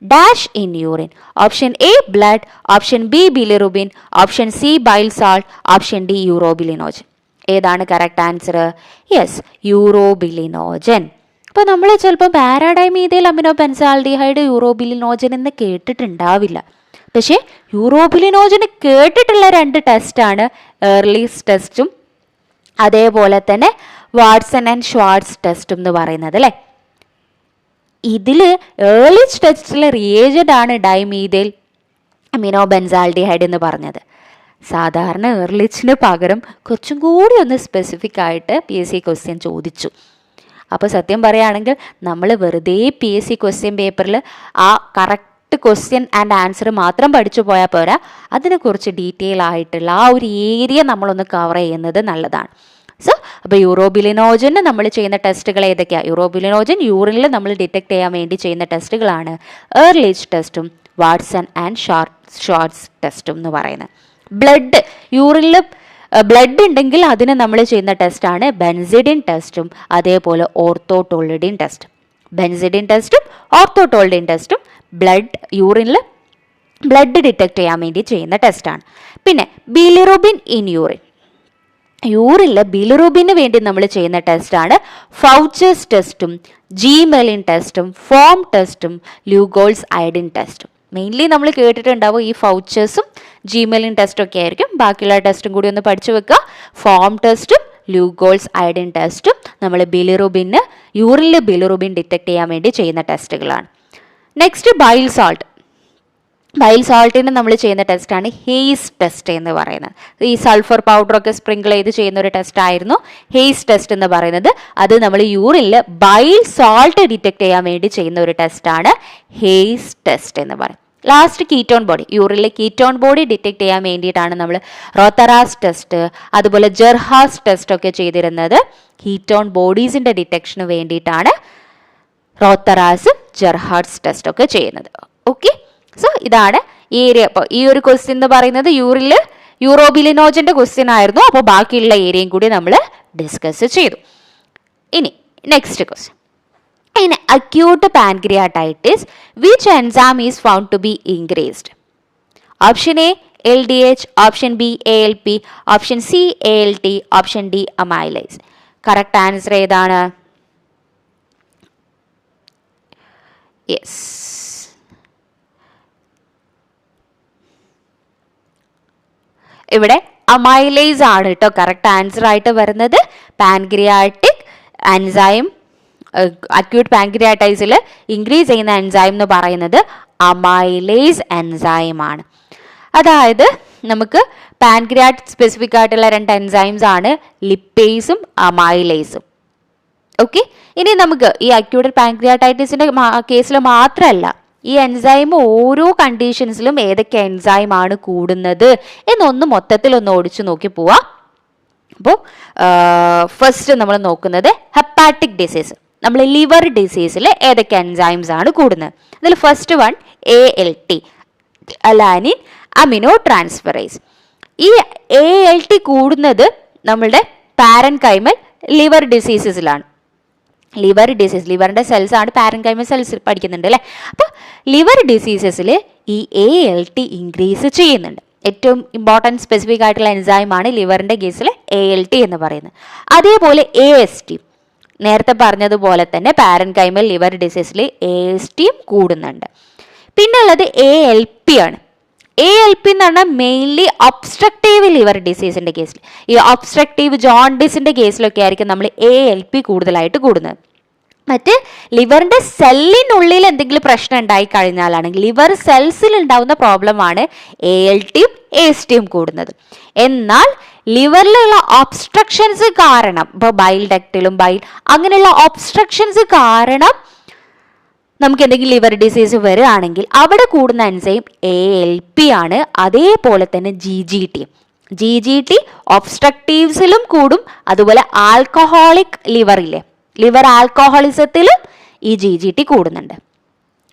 dash in urine. Option A blood, option B bilirubin, option C bile salt, option D urobilinogen. ഏതാണ് correct answer? Yes, യൂറോബിലിനോജൻ. അപ്പോൾ നമ്മൾ ചിലപ്പോൾ പാരാഡൈമീഥൈൽ amino benzaldehyde യൂറോബിലിനോജൻ എന്ന് കേട്ടിട്ടുണ്ടാവില്ല. പക്ഷേ യൂറോബിലിനോജന് കേട്ടിട്ടുള്ള 2 ടെസ്റ്റാണ് എർലീസ് ടെസ്റ്റും അതേപോലെ തന്നെ വാട്സൺ ആൻഡ് ഷ്വാർട്സ് ടെസ്റ്റും എന്ന് പറയുന്നത് അല്ലേ. ഇതിൽ ഏർലീസ് ടെസ്റ്റിലെ റിയേജൻ്റ് ആണ് ഡൈമീഥൈൽ അമിനോ ബെൻസാൽഡിഹൈഡ് എന്ന് പറഞ്ഞത്. സാധാരണ എർലിച്ചിന് പകരം കുറച്ചും കൂടി ഒന്ന് സ്പെസിഫിക് ആയിട്ട് PSC ക്വസ്റ്റ്യൻ ചോദിച്ചു. അപ്പോൾ സത്യം പറയുകയാണെങ്കിൽ നമ്മൾ വെറുതെ PSC ക്വസ്റ്റ്യൻ പേപ്പറിൽ ആ കറക്റ്റ് ക്വസ്റ്റ്യൻ ആൻഡ് ആൻസർ മാത്രം പഠിച്ചു പോയാൽ പോരാ, അതിനെക്കുറിച്ച് ഡീറ്റെയിൽ ആയിട്ടുള്ള ആ ഒരു ഏരിയ നമ്മളൊന്ന് കവർ ചെയ്യുന്നത് നല്ലതാണ്. സോ അപ്പോൾ യൂറോബിലിനോജന് നമ്മൾ ചെയ്യുന്ന ടെസ്റ്റുകൾ ഏതൊക്കെയാണ്? യൂറോബിലിനോജൻ യൂറിനിൽ നമ്മൾ ഡിറ്റക്ട് ചെയ്യാൻ വേണ്ടി ചെയ്യുന്ന ടെസ്റ്റുകളാണ് എർലിച്ച് ടെസ്റ്റും വാട്സൺ ആൻഡ് ഷ്വാർട്സ് ടെസ്റ്റും എന്ന് പറയുന്നത്. ബ്ലഡ്, യൂറിനിൽ ബ്ലഡ് ഉണ്ടെങ്കിൽ അതിന് നമ്മൾ ചെയ്യുന്ന ടെസ്റ്റാണ് ബെൻസിഡിൻ ടെസ്റ്റും അതേപോലെ ഓർത്തോട്ടോളിഡിൻ ടെസ്റ്റ്. ബെൻസിഡിൻ ടെസ്റ്റും ഓർത്തോട്ടോളിഡിൻ ടെസ്റ്റും യൂറിനിൽ ബ്ലഡ് ഡിറ്റക്ട് ചെയ്യാൻ വേണ്ടി ചെയ്യുന്ന ടെസ്റ്റാണ്. പിന്നെ ബിലിറുബിൻ ഇൻ യൂറിനിൽ ബിലിറുബിന് വേണ്ടി നമ്മൾ ചെയ്യുന്ന ടെസ്റ്റാണ് ഫൗച്ചേഴ്സ് ടെസ്റ്റും ജീമെലിൻ ടെസ്റ്റും ഫോം ടെസ്റ്റും ല്യൂഗോൾസ് അയഡിൻ ടെസ്റ്റും. മെയിൻലി നമ്മൾ കേട്ടിട്ടുണ്ടാവും ഈ ഫൗച്ചേഴ്സും ജീമെലിൻ ടെസ്റ്റും ഒക്കെ ആയിരിക്കും. ബാക്കിയുള്ള ടെസ്റ്റും കൂടി ഒന്ന് പഠിച്ചു വെക്കുക. ഫോം ടെസ്റ്റും ല്യൂഗോൾസ് അയഡിൻ ടെസ്റ്റും നമ്മൾ യൂറിനിൽ ബിലിറുബിൻ ഡിറ്റക്ട് ചെയ്യാൻ വേണ്ടി ചെയ്യുന്ന ടെസ്റ്റുകളാണ്. Next bile salt. ബൈൽ സാൾട്ടിന് നമ്മൾ ചെയ്യുന്ന ടെസ്റ്റാണ് ഹെയ്സ് ടെസ്റ്റ് എന്ന് പറയുന്നത്. ഈ സൾഫർ പൗഡറൊക്കെ സ്പ്രിങ്കിൾ ചെയ്ത് ചെയ്യുന്ന ഒരു ടെസ്റ്റ് ആയിരുന്നു ഹെയ്സ് ടെസ്റ്റ് എന്ന് പറയുന്നത്. അത് നമ്മൾ യൂറിനിൽ ബൈൽ സാൾട്ട് ഡിറ്റക്ട് ചെയ്യാൻ വേണ്ടി ചെയ്യുന്ന ഒരു ടെസ്റ്റാണ് ഹെയ്സ് ടെസ്റ്റ് എന്ന് പറയുന്നത്. ലാസ്റ്റ് കീറ്റോൺ ബോഡി, യൂറിനിലെ കീറ്റോൺ ബോഡി ഡിറ്റക്ട് ചെയ്യാൻ വേണ്ടിയിട്ടാണ് നമ്മൾ റോത്തറാസ് ടെസ്റ്റ് അതുപോലെ ജെർഹാസ് ടെസ്റ്റ് ഒക്കെ ചെയ്തിരുന്നത്. കീറ്റോൺ ബോഡീസിന്റെ ഡിറ്റക്ഷന് വേണ്ടിയിട്ടാണ് റോത്തറാസും ജെർഹാസ് ടെസ്റ്റ് ഒക്കെ ചെയ്യുന്നത്. ഓക്കെ, സോ ഇതാണ് ഈ ഏരിയ. അപ്പോൾ ഈ ഒരു ക്വസ്റ്റ്യൻ എന്ന് പറയുന്നത് യൂറോബിലിനോജന്റെ ക്വസ്റ്റ്യൻ ആയിരുന്നു. അപ്പോൾ ബാക്കിയുള്ള ഏരിയയും കൂടി നമ്മൾ ഡിസ്കസ് ചെയ്തു. ഇനി next question. In acute pancreatitis, which enzyme is found to be increased? Option A, LDH, option B, ALP, option C, ALT, option D, amylase. Correct answer ഏതാണ്? Yes. ഇവിടെ amylase ആണ് കേട്ടോ കറക്റ്റ് ആൻസർ ആയിട്ട് വരുന്നത്. Pancreatic enzyme acute പാൻക്രിയാറ്റൈസിൽ increase ചെയ്യുന്ന enzyme എന്ന് പറയുന്നത് amylase enzyme ആണ്. അതായത് നമുക്ക് പാൻക്രിയാറ്റ് സ്പെസിഫിക് ആയിട്ടുള്ള 2 എൻസൈംസ് ആണ് ലിപ്പേസും അമൈലേസും. ഓക്കെ, ഇനി നമുക്ക് ഈ അക്യൂട്ട് പാൻക്രിയാറ്റൈറ്റിസിന്റെ കേസിൽ മാത്രമല്ല ഈ എൻസൈം ഓരോ കണ്ടീഷൻസിലും ഏതൊക്കെ എൻസൈം ആണ് കൂടുന്നത് എന്നൊന്ന് മൊത്തത്തിലൊന്ന് ഓടിച്ചു നോക്കി പോവാം. അപ്പോൾ ഫസ്റ്റ് നമ്മൾ നോക്കുന്നത് ഹെപ്പാറ്റിക് ഡിസീസ്, നമ്മൾ ലിവർ ഡിസീസിൽ ഏതൊക്കെ എൻസൈംസ് ആണ് കൂടുന്നത്. അതിൽ first one ALT, alanine amino transferase. ഈ ALT കൂടുന്നത് നമ്മളുടെ പാരൻകൈമൽ ലിവർ ഡിസീസസിലാണ്. ലിവർ ഡിസീസ്, ലിവറിന്റെ സെൽസ് ആണ് പാരൻകൈമൽ സെൽസ് പഠിക്കുന്നുണ്ട് അല്ലേ. അപ്പോൾ ലിവർ ഡിസീസസിൽ ഈ ALT ഇൻക്രീസ് ചെയ്യുന്നുണ്ട്. ഏറ്റവും ഇമ്പോർട്ടൻറ്റ് സ്പെസിഫിക് ആയിട്ടുള്ള എൻസൈമാണ് ലിവറിന്റെ കേസിൽ ALT എന്ന് പറയുന്നത്. അതേപോലെ AST, നേരത്തെ പറഞ്ഞതുപോലെ തന്നെ പാരൻകൈമൽ ലിവർ ഡിസീസിൽ ASTയും കൂടുന്നുണ്ട്. പിന്നുള്ളത് ALP ആണ്. ALP എന്ന് പറഞ്ഞാൽ മെയിൻലി ഒബ്സ്ട്രക്റ്റീവ് ലിവർ ഡിസീസിന്റെ കേസിൽ, ഈ ഒബ്സ്ട്രക്റ്റീവ് ജോണ്ടിസിന്റെ കേസിലൊക്കെ ആയിരിക്കും നമ്മൾ ALP കൂടുതലായിട്ട് കൂടുന്നത്. മറ്റ് ലിവറിന്റെ സെല്ലിനുള്ളിൽ എന്തെങ്കിലും പ്രശ്നം ഉണ്ടായി കഴിഞ്ഞാലാണെങ്കിൽ ലിവർ സെൽസിൽ ഉണ്ടാവുന്ന പ്രോബ്ലമാണ് ALTയും ASTയും കൂടുന്നത്. എന്നാൽ ലിവറിലുള്ള ഒബ്സ്ട്രക്ഷൻസ് കാരണം, ഇപ്പോൾ ബൈൽ ഡക്റ്റിലും അങ്ങനെയുള്ള ഒബ്സ്ട്രക്ഷൻസ് കാരണം നമുക്ക് എന്തെങ്കിലും ലിവർ ഡിസീസ് വരികയാണെങ്കിൽ അവിടെ കൂടുന്ന എൻസൈം ALP ആണ്. അതേപോലെ തന്നെ GGT ഒബ്സ്ട്രക്റ്റീവ്സിലും കൂടും. അതുപോലെ ആൽക്കഹോളിക് ലിവർ ആൽക്കഹോളിസത്തിലും ഈ GGT കൂടുന്നുണ്ട്.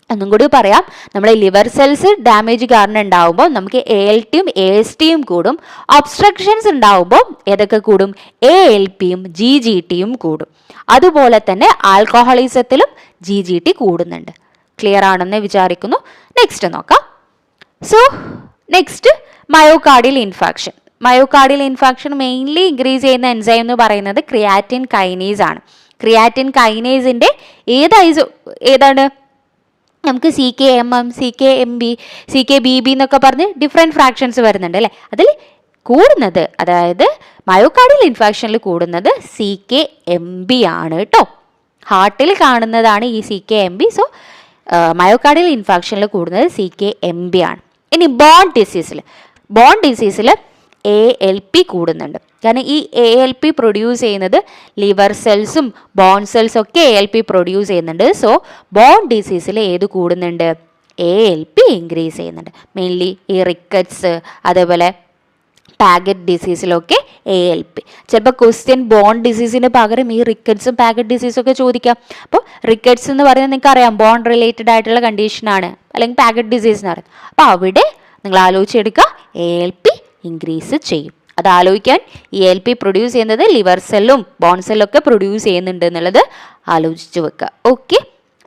ഒന്നും കൂടി പറയാം, നമ്മുടെ ലിവർ സെൽസ് ഡാമേജ് കാരണം ഉണ്ടാവുമ്പോൾ നമുക്ക് ALTയും ASTയും കൂടും. ഒബ്സ്ട്രക്ഷൻസ് ഉണ്ടാവുമ്പോൾ ഏതൊക്കെ കൂടും? ALPയും GGTയും കൂടും. അതുപോലെ തന്നെ ആൽക്കഹോളിസത്തിലും GGT കൂടുന്നുണ്ട്. ക്ലിയർ ആണെന്ന് വിചാരിക്കുന്നു. നെക്സ്റ്റ് നോക്കാം. So next myocardial infarction. Myocardial infarction mainly increase ചെയ്യുന്ന എൻസൈം എന്ന് പറയുന്നത് ക്രിയാറ്റിൻ കൈനേസ് ആണ്. ക്രിയാറ്റിൻ കൈനേസിന്റെ ഏതാണ്? നമുക്ക് CKMM, CKMB, CKBB എന്നൊക്കെ പറഞ്ഞ് ഡിഫറെൻറ്റ് ഫ്രാക്ഷൻസ് വരുന്നുണ്ട് അല്ലേ. അതിൽ കൂടുന്നത്, അതായത് മയോകാർഡിയൽ ഇൻഫാക്ഷനിൽ കൂടുന്നത് CKMB ആണ് കേട്ടോ. ഹാർട്ടിൽ കാണുന്നതാണ് ഈ CKMB. സോ മയോകാർഡിയൽ ഇൻഫാക്ഷനിൽ കൂടുന്നത് CKMB ആണ്. ഇനി ബോൺ ഡിസീസിൽ ALP കൂടുന്നുണ്ട്. കാരണം ഈ ALP പ്രൊഡ്യൂസ് ചെയ്യുന്നത് ലിവർ സെൽസും ബോൺ സെൽസും ഒക്കെ ALP പ്രൊഡ്യൂസ് ചെയ്യുന്നുണ്ട്. സോ ബോൺ ഡിസീസിൽ ഏത് കൂടുന്നുണ്ട്? ALP ഇൻക്രീസ് ചെയ്യുന്നുണ്ട്. മെയിൻലി ഈ റിക്കറ്റ്സ് അതേപോലെ പാഗറ്റ് ഡിസീസിലൊക്കെ ALP. ചിലപ്പോൾ ക്വസ്റ്റ്യൻ ബോൺ ഡിസീസിന് പകരം ഈ റിക്കറ്റ്സും പാഗറ്റ് ഡിസീസും ഒക്കെ ചോദിക്കാം. അപ്പോൾ റിക്കറ്റ്സ് എന്ന് പറയുന്നത് നിങ്ങൾക്കറിയാം ബോൺ റിലേറ്റഡ് ആയിട്ടുള്ള കണ്ടീഷനാണ്, അല്ലെങ്കിൽ പാഗറ്റ് ഡിസീസ് എന്ന് പറയുന്നത്. അപ്പോൾ അവിടെ നിങ്ങൾ ആലോചിച്ചെടുക്കുക, ALP ഇൻക്രീസ് ചെയ്യും. അത് ആലോചിക്കാൻ ALP പ്രൊഡ്യൂസ് ചെയ്യുന്നത് ലിവർ സെല്ലും ബോൺ സെല്ലും ഒക്കെ പ്രൊഡ്യൂസ് ചെയ്യുന്നുണ്ട് എന്നുള്ളത് ആലോചിച്ച് വെക്കുക. Okay,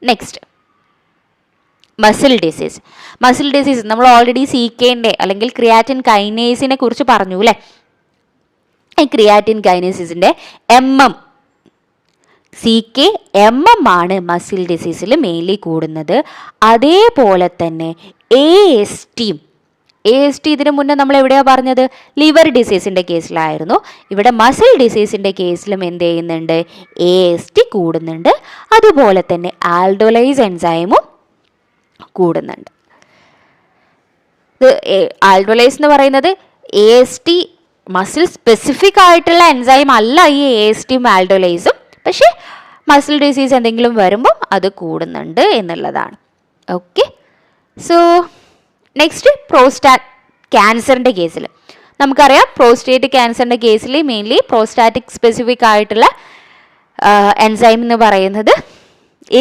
next muscle disease. നമ്മൾ ഓൾറെഡി CKന്റെ അല്ലെങ്കിൽ ക്രിയാറ്റിൻ കൈനേസിനെ കുറിച്ച് പറഞ്ഞു അല്ലേ. ഈ ക്രിയാറ്റിൻ കൈനേസിന്റെ CKMM ആണ് മസിൽ ഡിസീസിൽ മെയിൻലി കൂടുന്നത്. അതേപോലെ തന്നെ AST ഇതിനു മുന്നേ നമ്മൾ എവിടെയാണ് പറഞ്ഞത്? ലിവർ ഡിസീസിന്റെ കേസിലായിരുന്നു. ഇവിടെ മസിൽ ഡിസീസിന്റെ കേസിലും എന്ത് ചെയ്യുന്നുണ്ട്? AST കൂടുന്നുണ്ട്. അതുപോലെ തന്നെ ആൽഡോലൈസ് എൻസൈമും കൂടുന്നുണ്ട്. ഇത് ആൽഡോലേസ് എന്ന് പറയുന്നത് AST മസിൽ സ്പെസിഫിക് ആയിട്ടുള്ള എൻസൈം അല്ല ഈ ASTയും ആൽഡോലേസും. പക്ഷേ മസിൽ ഡിസീസ് എന്തെങ്കിലും വരുമ്പോൾ അത് കൂടുന്നുണ്ട് എന്നുള്ളതാണ്. ഓക്കെ, സോ നെക്സ്റ്റ് പ്രോസ്റ്റാറ്റ് ക്യാൻസറിൻ്റെ കേസിൽ നമുക്കറിയാം, പ്രോസ്റ്റേറ്റ് ക്യാൻസറിൻ്റെ കേസിൽ മെയിൻലി പ്രോസ്റ്റാറ്റിക് സ്പെസിഫിക് ആയിട്ടുള്ള എൻസൈം എന്ന് പറയുന്നത്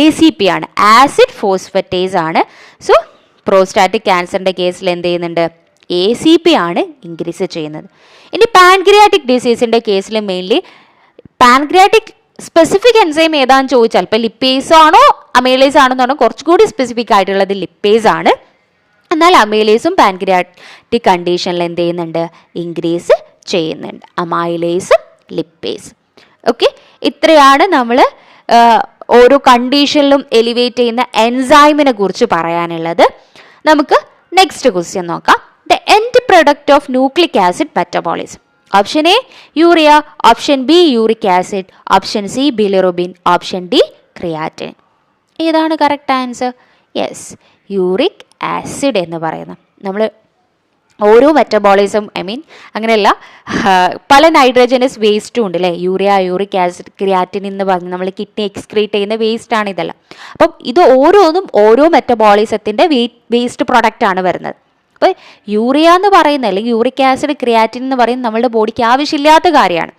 ACP ആണ്, ആസിഡ് ഫോസ്ഫറ്റേസ് ആണ്. സോ പ്രോസ്റ്റാറ്റിക് ക്യാൻസറിൻ്റെ കേസിൽ എന്ത് ചെയ്യുന്നുണ്ട്, ACP ആണ് ഇൻക്രീസ് ചെയ്യുന്നത്. ഇനി പാൻക്രിയാറ്റിക് ഡിസീസിൻ്റെ കേസിൽ മെയിൻലി പാൻക്രിയാറ്റിക് സ്പെസിഫിക് എൻസൈം ഏതാണെന്ന് ചോദിച്ചാൽ ഇപ്പോൾ ലിപ്പേസ് ആണോ അമൈലേസ് ആണോ എന്ന് പറഞ്ഞാൽ കുറച്ചുകൂടി സ്പെസിഫിക് ആയിട്ടുള്ളത് ലിപ്പേസ് ആണ്. എന്നാൽ അമൈലേസും പാൻക്രിയാറ്റിക് കണ്ടീഷനിൽ എന്ത് ചെയ്യുന്നുണ്ട്, ഇൻക്രീസ് ചെയ്യുന്നുണ്ട്, അമൈലേസും ലിപ്പേസും. ഓക്കെ, ഇത്രയാണ് നമ്മൾ ഓരോ കണ്ടീഷനിലും എലിവേറ്റ് ചെയ്യുന്ന എൻസൈമിനെ കുറിച്ച് പറയാനുള്ളത്. നമുക്ക് നെക്സ്റ്റ് ക്വസ്റ്റ്യൻ നോക്കാം. The end product of nucleic acid metabolism. Option A urea, option B uric acid, option C bilirubin, option D creatine. ഏതാണ് correct answer? Yes, uric acid എന്ന് പറയുന്നത്. നമ്മൾ ഓരോ മെറ്റബോളിസം അങ്ങനെയല്ല, പല നൈട്രജനസ് വേസ്റ്റും ഉണ്ട് അല്ലേ, യൂറിയ, യൂറിക് ആസിഡ്, ക്രിയാറ്റിൻ എന്ന് പറഞ്ഞ് നമ്മൾ കിഡ്നി എക്സ്ക്രീറ്റ് ചെയ്യുന്ന വേസ്റ്റ് ആണ് ഇതെല്ലാം. അപ്പം ഇത് ഓരോന്നും ഓരോ മെറ്റബോളിസത്തിൻ്റെ വേസ്റ്റ് പ്രൊഡക്റ്റ് ആണ് വരുന്നത്. അപ്പോൾ യൂറിയ എന്ന് പറയുന്ന അല്ലെങ്കിൽ യൂറിക് ആസിഡ്, ക്രിയാറ്റിൻ എന്ന് പറയുന്നത് നമ്മുടെ ബോഡിക്ക് ആവശ്യമില്ലാത്ത കാര്യമാണ്.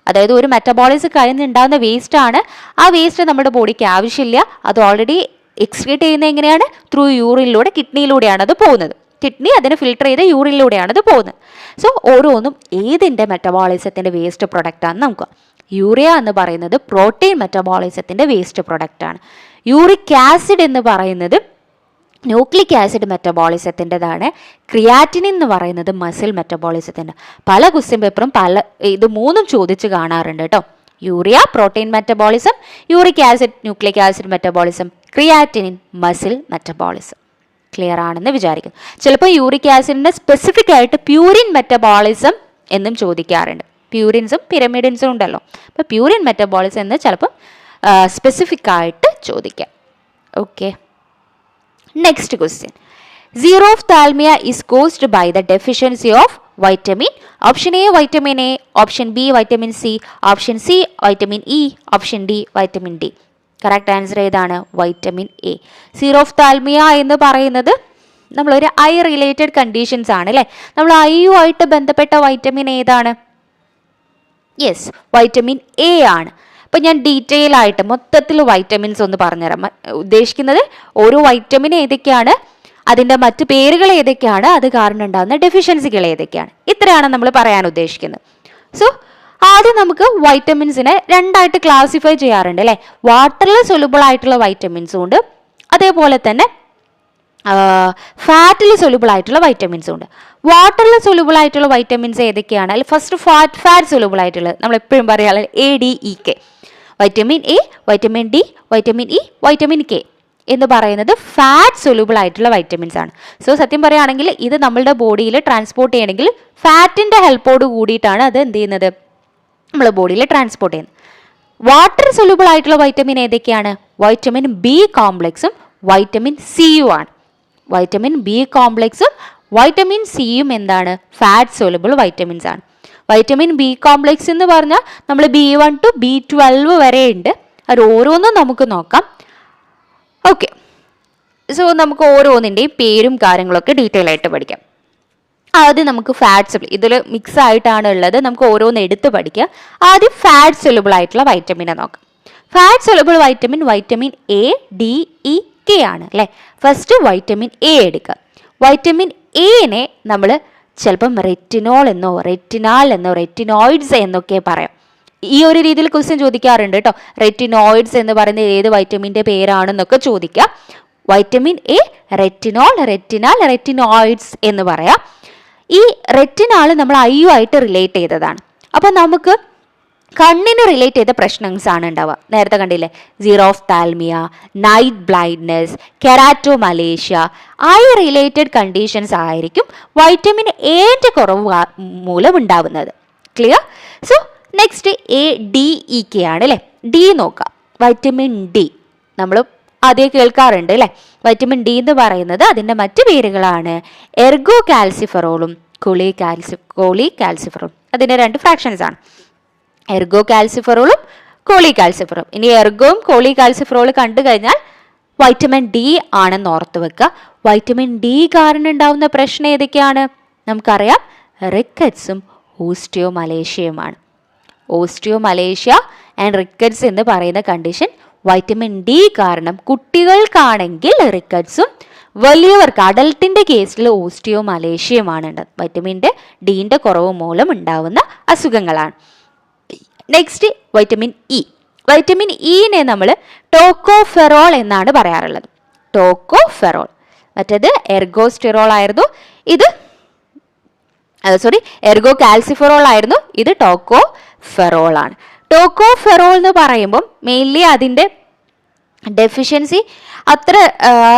അതായത് ഒരു മെറ്റബോളിസം കഴിഞ്ഞുണ്ടാകുന്ന വേസ്റ്റാണ്. ആ വേസ്റ്റ് നമ്മുടെ ബോഡിക്ക് ആവശ്യമില്ല. അത് ഓൾറെഡി എക്സ്ക്രീറ്റ് ചെയ്യുന്നത് എങ്ങനെയാണ്? ത്രൂ യൂറിനിലൂടെ, കിഡ്നിയിലൂടെയാണ് അത് പോകുന്നത്. കിഡ്നി അതിനെ ഫിൽട്ടർ ചെയ്ത് യൂറിനിലൂടെയാണ് അത് പോകുന്നത്. സോ ഓരോന്നും ഏതിൻ്റെ മെറ്റബോളിസത്തിൻ്റെ വേസ്റ്റ് പ്രൊഡക്റ്റാണെന്ന് നമുക്ക്. യൂറിയ എന്ന് പറയുന്നത് പ്രോട്ടീൻ മെറ്റബോളിസത്തിൻ്റെ വേസ്റ്റ് പ്രൊഡക്റ്റാണ്. യൂറിക് ആസിഡ് എന്ന് പറയുന്നത് ന്യൂക്ലിക് ആസിഡ് മെറ്റബോളിസത്തിൻ്റെതാണ്. ക്രിയാറ്റിൻ എന്ന് പറയുന്നത് മസിൽ മെറ്റബോളിസത്തിൻ്റെ. പല ക്വസ്റ്റ്യൻ പേപ്പറും ഇത് മൂന്നും ചോദിച്ച് കാണാറുണ്ട് കേട്ടോ. Urea protein metabolism, uric acid nucleic acid metabolism, creatinine muscle metabolism. Clear ആണെന്ന് വിചാരിക്കുന്നു. ചിലപ്പോൾ യൂറിക് ആസിഡിൻ്റെ സ്പെസിഫിക് ആയിട്ട് പ്യൂരിൻ മെറ്റബോളിസം എന്നും ചോദിക്കാറുണ്ട്. പ്യൂരിൻസും പിരമിഡിൻസും ഉണ്ടല്ലോ. അപ്പോൾ പ്യൂരിൻ മെറ്റബോളിസം എന്ന് ചിലപ്പോൾ സ്പെസിഫിക് ആയിട്ട് ചോദിക്കാം. Okay, next question. Xerophthalmia is caused by the deficiency of vitamin. Option A vitamin A, option B vitamin C, option C vitamin E, option D vitamin D. Correct answer ഏതാണ്? Vitamin A. Xerophthalmia എന്ന് പറയുന്നത് നമ്മളൊരു I related conditions ആണ് അല്ലേ. നമ്മൾ ഐയുമായിട്ട് ബന്ധപ്പെട്ട vitamin ഏതാണ്? Yes, vitamin A ആണ്. അപ്പോൾ ഞാൻ ഡീറ്റെയിൽ ആയിട്ട് മൊത്തത്തിൽ വൈറ്റമിൻസ് ഒന്ന് പറഞ്ഞുതരാം. ഉദ്ദേശിക്കുന്നത് ഓരോ വൈറ്റമിൻ ഏതൊക്കെയാണ്, അതിൻ്റെ മറ്റ് പേരുകൾ ഏതൊക്കെയാണ്, അത് കാരണം ഉണ്ടാകുന്ന ഡെഫിഷ്യൻസികൾ ഏതൊക്കെയാണ്, ഇത്രയാണ് നമ്മൾ പറയാൻ ഉദ്ദേശിക്കുന്നത്. സോ ആദ്യം നമുക്ക് വൈറ്റമിൻസിനെ രണ്ടായിട്ട് ക്ലാസിഫൈ ചെയ്യാറുണ്ട് അല്ലേ. വാട്ടറിൽ സൊല്യൂബിൾ ആയിട്ടുള്ള വൈറ്റമിൻസും ഉണ്ട്, അതേപോലെ തന്നെ ഫാറ്റിൽ സൊല്യൂബിൾ ആയിട്ടുള്ള വൈറ്റമിൻസും ഉണ്ട്. വാട്ടറിൽ സൊല്യൂബിൾ ആയിട്ടുള്ള വൈറ്റമിൻസ് ഏതൊക്കെയാണ്? അല്ലെങ്കിൽ ഫസ്റ്റ് ഫാറ്റ് സൊല്യൂബിൾ ആയിട്ടുള്ളത് നമ്മൾ എപ്പോഴും പറയാറുള്ളത് ADEK. Vitamin A, vitamin D, vitamin E, vitamin K എന്ന് പറയുന്നത് ഫാറ്റ് സൊല്യൂബിൾ ആയിട്ടുള്ള വൈറ്റമിൻസ് ആണ്. സോ സത്യം പറയുകയാണെങ്കിൽ ഇത് നമ്മളുടെ ബോഡിയിൽ ട്രാൻസ്പോർട്ട് ചെയ്യണമെങ്കിൽ ഫാറ്റിൻ്റെ ഹെൽപ്പോട് കൂടിയിട്ടാണ് അത് എന്ത് ചെയ്യുന്നത്, നമ്മളെ ബോഡിയിൽ ട്രാൻസ്പോർട്ട് ചെയ്യുന്നത്. വാട്ടർ സൊല്യൂബിൾ ആയിട്ടുള്ള വൈറ്റമിൻ ഏതൊക്കെയാണ്? വൈറ്റമിൻ ബി കോംപ്ലക്സും വൈറ്റമിൻ സിയും ആണ്. വൈറ്റമിൻ ബി കോംപ്ലക്സും വൈറ്റമിൻ സിയും എന്താണ്? ഫാറ്റ് സൊല്യൂബിൾ വൈറ്റമിൻസ് ആണ്. വൈറ്റമിൻ ബി കോംപ്ലക്സ് എന്ന് പറഞ്ഞാൽ നമ്മൾ B1 to B12 വരെ ഉണ്ട്. അത് ഓരോന്നും നമുക്ക് നോക്കാം. ഓക്കെ, സോ നമുക്ക് ഓരോന്നിൻ്റെയും പേരും കാര്യങ്ങളൊക്കെ ഡീറ്റെയിൽ ആയിട്ട് പഠിക്കാം. ആദ്യം നമുക്ക് ഫാറ്റ് സൊല്യൂബിൾ, ഇതിൽ മിക്സ് ആയിട്ടാണ് ഉള്ളത്, നമുക്ക് ഓരോന്ന് എടുത്ത് പഠിക്കുക. ആദ്യം ഫാറ്റ് സൊല്യൂബിൾ ആയിട്ടുള്ള വൈറ്റമിനെ നോക്കാം. Fat soluble vitamin vitamin ADEK ആണ് അല്ലേ. ഫസ്റ്റ് വൈറ്റമിൻ എ എടുക്കുക. വൈറ്റമിൻ എനെ നമ്മൾ ചിലപ്പം റെറ്റിനോൾ എന്നോ റെറ്റിനാൽ എന്നോ റെറ്റിനോയിഡ്സ് എന്നൊക്കെ പറയാം. ഈ ഒരു രീതിയിൽ ക്വസ്റ്റ്യൻ ചോദിക്കാറുണ്ട് കേട്ടോ. റെറ്റിനോയിഡ്സ് എന്ന് പറയുന്നത് ഏത് വൈറ്റമിൻ്റെ പേരാണെന്നൊക്കെ ചോദിക്കുക. Vitamin A retinol, retinal, retinoids എന്ന് പറയാം. ഈ റെറ്റിനാൾ നമ്മൾ ഐയുമായിട്ട് റിലേറ്റ് ചെയ്തതാണ്. അപ്പോൾ നമുക്ക് കണ്ണിന് റിലേറ്റ് ചെയ്ത പ്രശ്നങ്ങൾ ആണ് ഉണ്ടാവുക. നേരത്തെ കണ്ടില്ലേ, xerophthalmia, night blindness, keratomalacia, eye related conditions ആയിരിക്കും വൈറ്റമിൻ എന്റെ കുറവ് മൂലം ഉണ്ടാവുന്നത്. ക്ലിയർ? സോ നെക്സ്റ്റ് ADEK ആണ് അല്ലേ. ഡി നോക്കാം. വൈറ്റമിൻ ഡി നമ്മൾ ആദ്യം കേൾക്കാറുണ്ട് അല്ലേ. വൈറ്റമിൻ ഡി എന്ന് പറയുന്നത് അതിൻ്റെ മറ്റു പേരുകളാണ് എർഗോ കാൽസിഫറോളും കോളികാൽസിഫറോളും. അതിൻ്റെ 2 ഫ്രാക്ഷൻസ് ആണ്, എർഗോ കാൽസിഫറോളും കോളികാൽസിഫറോളും. ഇനി എർഗോയും കോളികാൽസിഫറോളും കണ്ടു കഴിഞ്ഞാൽ വൈറ്റമിൻ ഡി ആണെന്ന് ഓർത്ത് വെക്കുക. വൈറ്റമിൻ ഡി കാരണം ഉണ്ടാവുന്ന പ്രശ്നം ഏതൊക്കെയാണ്? നമുക്കറിയാം, റിക്കറ്റ്സും ഓസ്റ്റിയോമലേഷ്യയുമാണ്. ഓസ്റ്റിയോമലേഷ്യ ആൻഡ് റിക്കറ്റ്സ് എന്ന് പറയുന്ന കണ്ടീഷൻ വൈറ്റമിൻ ഡി കാരണം കുട്ടികൾക്കാണെങ്കിൽ റിക്കറ്റ്സും, വലിയവർക്ക് അഡൽട്ടിൻ്റെ കേസിൽ ഓസ്റ്റിയോമലേഷ്യയുമാണ് ഉള്ളത്. വൈറ്റമിൻ ഡിൻ്റെ കുറവ് മൂലം ഉണ്ടാവുന്ന അസുഖങ്ങളാണ്. Next vitamin E. വൈറ്റമിൻ ഇനെ നമ്മൾ ടോക്കോഫെറോൾ എന്നാണ് പറയാറുള്ളത്. ടോക്കോഫെറോൾ, മറ്റേത് എർഗോസ്റ്റിറോൾ ആയിരുന്നു, ഇത് എർഗോ കാൽസിഫറോൾ ആയിരുന്നു, ഇത് ടോക്കോഫെറോൾ ആണ്. ടോക്കോഫെറോൾ എന്ന് പറയുമ്പം മെയിൻലി അതിൻ്റെ ഡെഫിഷ്യൻസി അത്ര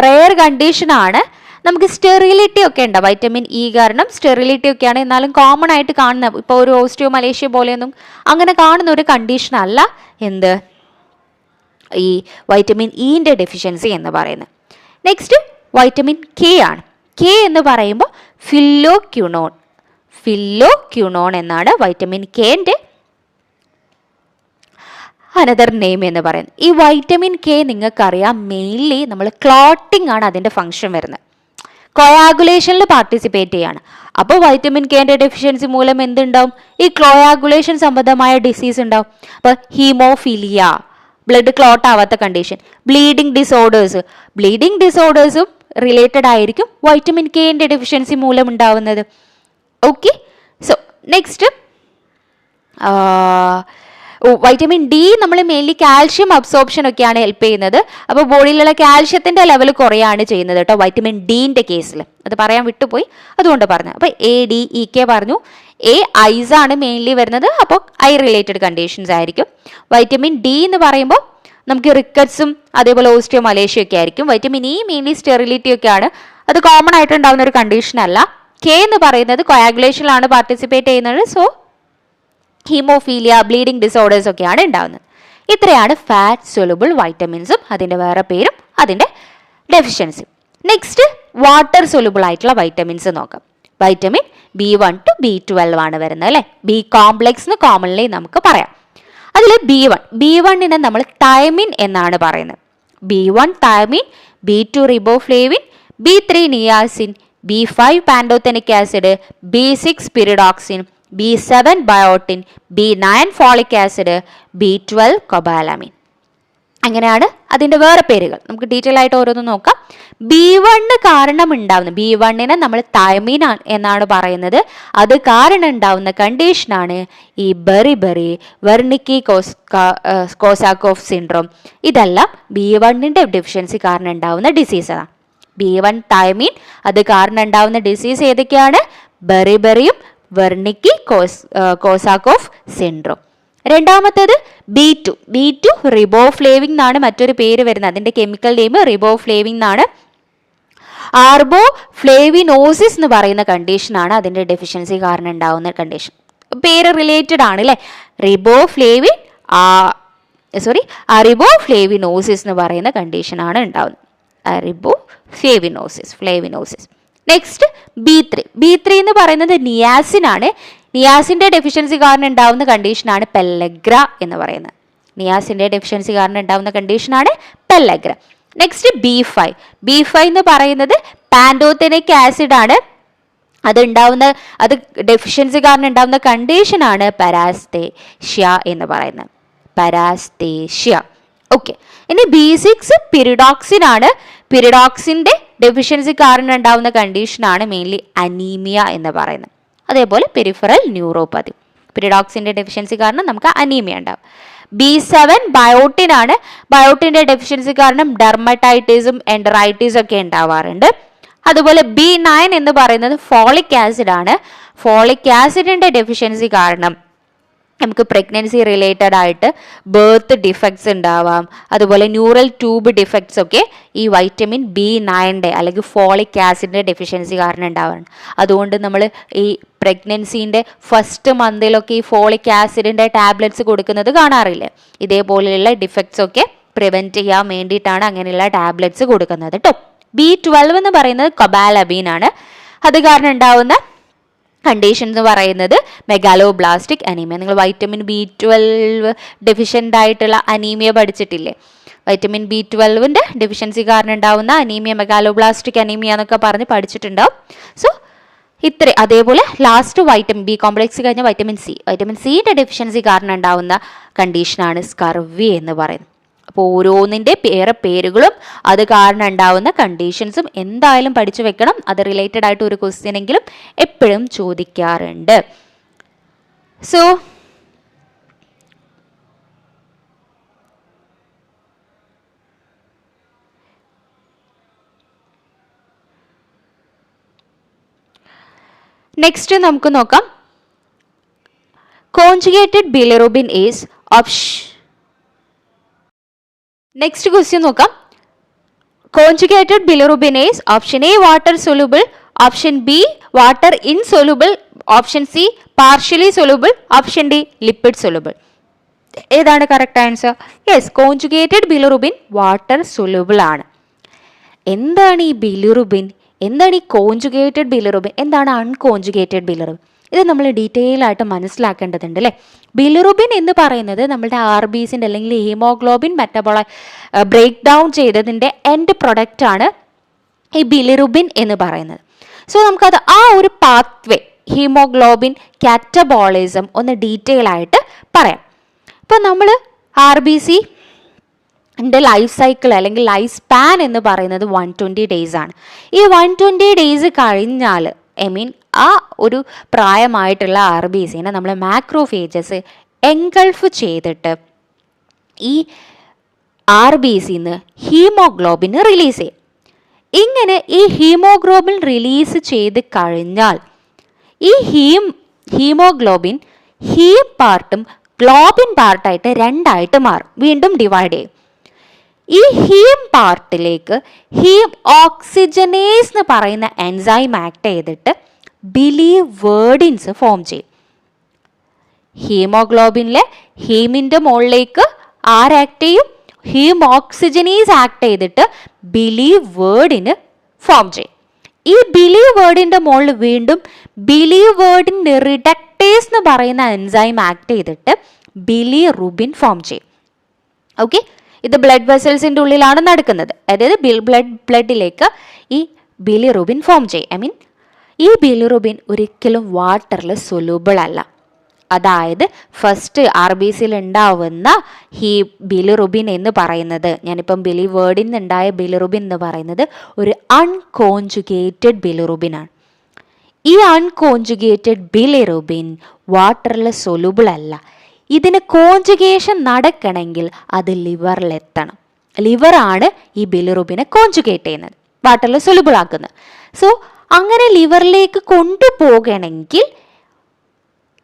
റെയർ കണ്ടീഷനാണ്. നമുക്ക് സ്റ്റെറിലിറ്റി ഒക്കെ ഉണ്ട് വൈറ്റമിൻ ഇ കാരണം, സ്റ്റെറിലിറ്റി ഒക്കെയാണ്. എന്നാലും കോമൺ ആയിട്ട് കാണുന്ന, ഇപ്പോൾ ഒരു ഓസ്റ്റിയോമലേഷ്യ പോലെയൊന്നും അങ്ങനെ കാണുന്ന ഒരു കണ്ടീഷൻ അല്ല എന്ത് ഈ വൈറ്റമിൻ ഇൻ്റെ ഡെഫിഷ്യൻസി എന്ന് പറയുന്നത്. നെക്സ്റ്റ് വൈറ്റമിൻ കെ ആണ്. കെ എന്ന് പറയുമ്പോൾ ഫില്ലോക്യുനോൺ എന്നാണ് വൈറ്റമിൻ കെൻ്റെ അനദർ നെയിം എന്ന് പറയുന്നത്. ഈ വൈറ്റമിൻ കെ നിങ്ങൾക്കറിയാം, മെയിൻലി നമ്മൾ ക്ലോട്ടിംഗ് ആണ് അതിൻ്റെ ഫങ്ഷൻ വരുന്നത്, കൊയാഗുലേഷനിൽ പാർട്ടിസിപ്പേറ്റ് ചെയ്യാണ്. അപ്പോൾ വൈറ്റമിൻ കെൻ്റെ ഡെഫിഷ്യൻസി മൂലം എന്തുണ്ടാവും? ഈ കൊയാഗുലേഷൻ സംബന്ധമായ ഡിസീസ് ഉണ്ടാവും. അപ്പോൾ ഹീമോഫീലിയ, ബ്ലഡ് ക്ലോട്ട് ആവാത്ത കണ്ടീഷൻ, ബ്ലീഡിംഗ് ഡിസോർഡേഴ്സും റിലേറ്റഡ് ആയിരിക്കും വൈറ്റമിൻ കെൻ്റെ ഡെഫിഷ്യൻസി മൂലം ഉണ്ടാവുന്നത്. Okay, so next vitamin D നമ്മൾ മെയിൻലി കാൽഷ്യം അബ്സോർപ്ഷൻ ഒക്കെയാണ് ഹെൽപ്പ് ചെയ്യുന്നത്. അപ്പോൾ ബോഡിയിലുള്ള കാൽഷ്യത്തിൻ്റെ ലെവൽ കുറയാണ് ചെയ്യുന്നത് കേട്ടോ വൈറ്റമിൻ ഡിൻ്റെ കേസിൽ. അത് പറയാൻ വിട്ടുപോയി, അതുകൊണ്ട് പറഞ്ഞു. അപ്പോൾ ADEK പറഞ്ഞു. ഐസ് ആണ് മെയിൻലി വരുന്നത്, അപ്പോൾ ഐ റിലേറ്റഡ് കണ്ടീഷൻസ് ആയിരിക്കും. വൈറ്റമിൻ ഡി എന്ന് പറയുമ്പോൾ നമുക്ക് റിക്കറ്റ്സും അതേപോലെ ഓസ്റ്റിയോമലേഷ്യ ഒക്കെ ആയിരിക്കും. വൈറ്റമിൻ ഇ മെയിൻലി സ്റ്റെറിലിറ്റി ഒക്കെയാണ്, അത് കോമൺ ആയിട്ട് ഉണ്ടാകുന്ന ഒരു കണ്ടീഷൻ അല്ല. കെ എന്ന് പറയുന്നത് കൊയാഗുലേഷനിലാണ് പാർട്ടിസിപ്പേറ്റ് ചെയ്യുന്നത്, സോ ഹീമോഫീലിയ, ബ്ലീഡിംഗ് ഡിസോർഡേഴ്സ് ഒക്കെയാണ് ഉണ്ടാകുന്നത്. ഇത്രയാണ് ഫാറ്റ് സൊലുബിൾ വൈറ്റമിൻസും അതിൻ്റെ വേറെ പേരും അതിൻ്റെ ഡെഫിഷ്യൻസിയും. നെക്സ്റ്റ് വാട്ടർ സൊലുബിൾ ആയിട്ടുള്ള വൈറ്റമിൻസ് നോക്കാം. വൈറ്റമിൻ B1 to B12 ആണ് വരുന്നത് അല്ലേ. ബി കോംപ്ലെക്സ് എന്ന് കോമൺലി നമുക്ക് പറയാം. അതിൽ B1നെ നമ്മൾ തൈമിൻ എന്നാണ് പറയുന്നത്. B1 thiamine, B2 riboflavin, B3 niacin, B5 pantothenic acid, B6 pyridoxine, B7 biotin, B9 folic acid, B12 cobalamin. അങ്ങനെയാണ് അതിൻ്റെ വേറെ പേരുകൾ. നമുക്ക് ഡീറ്റെയിൽ ആയിട്ട് ഓരോന്ന് നോക്കാം. B1 കാരണം ഉണ്ടാവുന്ന, B1നെ നമ്മൾ തൈമീൻ എന്നാണ് പറയുന്നത്. അത് കാരണം ഉണ്ടാവുന്ന കണ്ടീഷനാണ് ഈ ബെറി വെർണിക്കി കോസാക്കോഫ് സിൻഡ്രോം. ഇതെല്ലാം B1ൻ്റെ ഡെഫിഷ്യൻസി കാരണം ഉണ്ടാവുന്ന ഡിസീസാണ്. B1 തൈമീൻ, അത് കാരണം ഉണ്ടാവുന്ന ഡിസീസ് ഏതൊക്കെയാണ്? ബെറിയും വെർണിക്കി കോസാക്കോഫ് സിൻഡ്രോം. രണ്ടാമത്തേത് B2 റിബോഫ്ലേവിൻ എന്നാണ് മറ്റൊരു പേര് വരുന്നത്. അതിൻ്റെ കെമിക്കൽ നെയിം റിബോഫ്ലേവിൻ എന്നാണ്. ആർബോഫ്ലേവിനോസിസ് എന്ന് പറയുന്ന കണ്ടീഷനാണ് അതിൻ്റെ ഡെഫിഷ്യൻസി കാരണം ഉണ്ടാവുന്ന കണ്ടീഷൻ. പേര് റിലേറ്റഡ് ആണ് അല്ലേ. റിബോഫ്ലേവിനോസിസ് എന്ന് പറയുന്ന കണ്ടീഷനാണ് ഉണ്ടാവുന്നത്. ഫ്ലേവിനോസിസ്. നെക്സ്റ്റ് B3 എന്ന് പറയുന്നത് നിയാസിൻ ആണ്. നിയാസിൻ്റെ ഡെഫിഷ്യൻസി കാരണം ഉണ്ടാവുന്ന കണ്ടീഷനാണ് പെല്ലഗ്ര എന്ന് പറയുന്നത്. നിയാസിൻ്റെ ഡെഫിഷ്യൻസി കാരണം ഉണ്ടാവുന്ന കണ്ടീഷനാണ് പെല്ലഗ്ര. നെക്സ്റ്റ് B5 എന്ന് പറയുന്നത് പാൻഡോതെനിക് ആസിഡ് ആണ്. അത് ഡെഫിഷ്യൻസി കാരണം ഉണ്ടാവുന്ന കണ്ടീഷനാണ് പരാസ്തേഷ്യ എന്ന് പറയുന്നത്. ഓക്കെ, ഇനി B6 പിരിഡോക്സിൻ ആണ്. പിരിഡോക്സിൻ്റെ ഡെഫിഷ്യൻസി കാരണം ഉണ്ടാവുന്ന കണ്ടീഷനാണ് മെയിൻലി അനീമിയ എന്ന് പറയുന്നത്. അതേപോലെ പെരിഫറൽ ന്യൂറോപ്പതി, പിരിഡോക്സിൻ്റെ ഡെഫിഷ്യൻസി കാരണം നമുക്ക് അനീമിയ ഉണ്ടാവും. B7 ബയോട്ടിൻ ആണ്. ബയോട്ടിൻ്റെ ഡെഫിഷ്യൻസി കാരണം ഡെർമറ്റൈറ്റിസും എൻഡറൈറ്റിസും ഒക്കെ ഉണ്ടാവാറുണ്ട്. അതുപോലെ B9 എന്ന് പറയുന്നത് ഫോളിക് ആസിഡ് ആണ്. ഫോളിക് ആസിഡിൻ്റെ ഡെഫിഷ്യൻസി കാരണം നമുക്ക് പ്രഗ്നൻസി റിലേറ്റഡ് ആയിട്ട് ബേർത്ത് ഡിഫക്ട്സ് ഉണ്ടാവാം. അതുപോലെ ന്യൂറൽ ട്യൂബ് ഡിഫക്ട്സ് ഒക്കെ ഈ വൈറ്റമിൻ B9 അല്ലെങ്കിൽ ഫോളിക് ആസിഡിൻ്റെ ഡെഫിഷ്യൻസി കാരണം ഉണ്ടാവാറുണ്ട്. അതുകൊണ്ട് നമ്മൾ ഈ പ്രഗ്നൻസീൻ്റെ ഫസ്റ്റ് മന്തിലൊക്കെ ഈ ഫോളിക് ആസിഡിൻ്റെ ടാബ്ലറ്റ്സ് കൊടുക്കുന്നത് കാണാറില്ല. ഇതേപോലെയുള്ള ഡിഫക്ട്സ് ഒക്കെ പ്രിവെൻറ്റ് ചെയ്യാൻ വേണ്ടിയിട്ടാണ് അങ്ങനെയുള്ള ടാബ്ലറ്റ്സ് കൊടുക്കുന്നത് കേട്ടോ. B12 എന്ന് പറയുന്നത് കൊബാലമീൻ ആണ്. അത് കാരണം ഉണ്ടാവുന്ന കണ്ടീഷൻ എന്ന് പറയുന്നത് മെഗാലോബ്ലാസ്റ്റിക് അനീമിയ. നിങ്ങൾ വൈറ്റമിൻ B12 ഡെഫിഷ്യൻ്റ് ആയിട്ടുള്ള അനീമിയ പഠിച്ചിട്ടില്ലേ? വൈറ്റമിൻ B12ൻ്റെ ഡെഫിഷ്യൻസി കാരണം ഉണ്ടാവുന്ന അനീമിയ മെഗാലോബ്ലാസ്റ്റിക് അനീമിയ എന്നൊക്കെ പറഞ്ഞ് പഠിച്ചിട്ടുണ്ടാവും. സോ ഇത്ര. അതേപോലെ ലാസ്റ്റ് വൈറ്റമിൻ ബി കോംപ്ലക്സ് കഴിഞ്ഞ വൈറ്റമിൻ സിയുടെ ഡെഫിഷ്യൻസി കാരണം ഉണ്ടാവുന്ന കണ്ടീഷനാണ് സ്കർവി എന്ന് പറയുന്നത്. അപ്പോൾ ഓരോന്നിൻ്റെ പേരുകളും അത് കാരണം ഉണ്ടാവുന്ന കണ്ടീഷൻസും എന്തായാലും പഠിച്ചു വെക്കണം. അത് റിലേറ്റഡ് ആയിട്ട് ഒരു ക്വസ്റ്റ്യൻ എങ്കിലും എപ്പോഴും ചോദിക്കാറുണ്ട്. സോ നെക്സ്റ്റ് നമുക്ക് നോക്കാം. Conjugated bilirubin is next question നോക്കാം. Conjugated bilirubin is option A water soluble, option B water insoluble, option C partially soluble, option D lipid soluble. ഏതാണ് correct answer? Yes, conjugated bilirubin water soluble ആണ്. എന്താണ് ഈ bilirubin? എന്താണ് ഈ conjugated bilirubin? എന്താണ് unconjugated bilirubin? ഇത് നമ്മൾ detail ആയിട്ട് മനസ്സിലാക്കേണ്ടതുണ്ട് അല്ലേ. ബിലിറുബിൻ എന്ന് പറയുന്നത് നമ്മുടെ RBCൻ്റെ അല്ലെങ്കിൽ ഹീമോഗ്ലോബിൻ ബ്രേക്ക് ഡൗൺ ചെയ്തതിൻ്റെ എൻഡ് പ്രൊഡക്റ്റ് ആണ് ഈ ബിലിറുബിൻ എന്ന് പറയുന്നത്. സോ നമുക്കത് ആ ഒരു പാത്വേ ഹീമോഗ്ലോബിൻ കാറ്റബോളിസം ഒന്ന് ഡീറ്റെയിൽ ആയിട്ട് പറയാം. ഇപ്പോൾ നമ്മൾ RBC ലൈഫ് സൈക്കിൾ അല്ലെങ്കിൽ ലൈഫ് സ്പാൻ എന്ന് പറയുന്നത് 120 days ആണ്. ഈ 120 days കഴിഞ്ഞാൽ ആ ഒരു പ്രായമായിട്ടുള്ള RBCനെ നമ്മൾ മാക്രോഫേജസ് എൻഗൾഫ് ചെയ്തിട്ട് ഈ RBCന്ന് ഹീമോഗ്ലോബിൻ റിലീസ് ചെയ്യും. ഇങ്ങനെ ഈ ഹീമോഗ്ലോബിൻ റിലീസ് ചെയ്ത് കഴിഞ്ഞാൽ ഈ ഹീമോഗ്ലോബിൻ ഹീം പാർട്ടും ഗ്ലോബിൻ പാർട്ടായിട്ട് രണ്ടായിട്ട് മാറും, വീണ്ടും ഡിവൈഡ് ചെയ്യും. ഈ ഹീം പാർട്ടിലേക്ക് ഹീം ഓക്സിജനേസ് എന്ന് പറയുന്ന എൻസൈം ആക്ട് ചെയ്തിട്ട് ബിലിവേർഡിൻസ് ഫോം ചെയ്യും. ഹീമോഗ്ലോബിനിലെ ഹീമിൻ്റെ മുകളിലേക്ക് ആക്ട് ചെയ്യും? ഹീം ഓക്സിജനേസ് ആക്ട് ചെയ്തിട്ട് ബിലിവേർഡിന് ഫോം ചെയ്യും. ഈ ബിലിവേർഡിൻ്റെ മുകളിൽ വീണ്ടും ബിലിവേർഡിൻ റിഡക്ടേസ് എന്ന് പറയുന്ന എൻസൈം ആക്ട് ചെയ്തിട്ട് ബിലിറുബിൻ ഫോം ചെയ്യും. ഓക്കെ, ഇത് ബ്ലഡ് വെസൽസിൻ്റെ ഉള്ളിലാണ് നടക്കുന്നത്. അതായത് ബ്ലഡിലേക്ക് ഈ ബിലിറുബിൻ ഫോം ചെയ്യും. ഈ ബിലിറുബിൻ ഒരിക്കലും വാട്ടറിൽ സൊല്യൂബിൾ അല്ല. അതായത് ഫസ്റ്റ് RBCയിൽ ഉണ്ടാവുന്ന ഈ ബിലിറുബിൻ എന്ന് പറയുന്നത്, ഞാനിപ്പം ബിലിവേർഡിൽ നിന്നുണ്ടായ ബിലിറുബിൻ എന്ന് പറയുന്നത് ഒരു അൺകോൺജുഗേറ്റഡ് ബിലിറുബിനാണ്. ഈ അൺകോൺജുഗേറ്റഡ് ബിലിറുബിൻ വാട്ടറിൽ സൊല്യൂബിൾ അല്ല. ഇതിന് കോൺജുഗേഷൻ നടക്കണമെങ്കിൽ അത് ലിവറിലെത്തണം. ലിവറാണ് ഈ ബിലിറുബിനെ കോൺജുഗേറ്റ് ചെയ്യുന്നത്, വാട്ടറിൽ സൊല്യൂബിൾ ആക്കുന്നത്. സോ അങ്ങനെ ലിവറിലേക്ക് കൊണ്ടുപോകണമെങ്കിൽ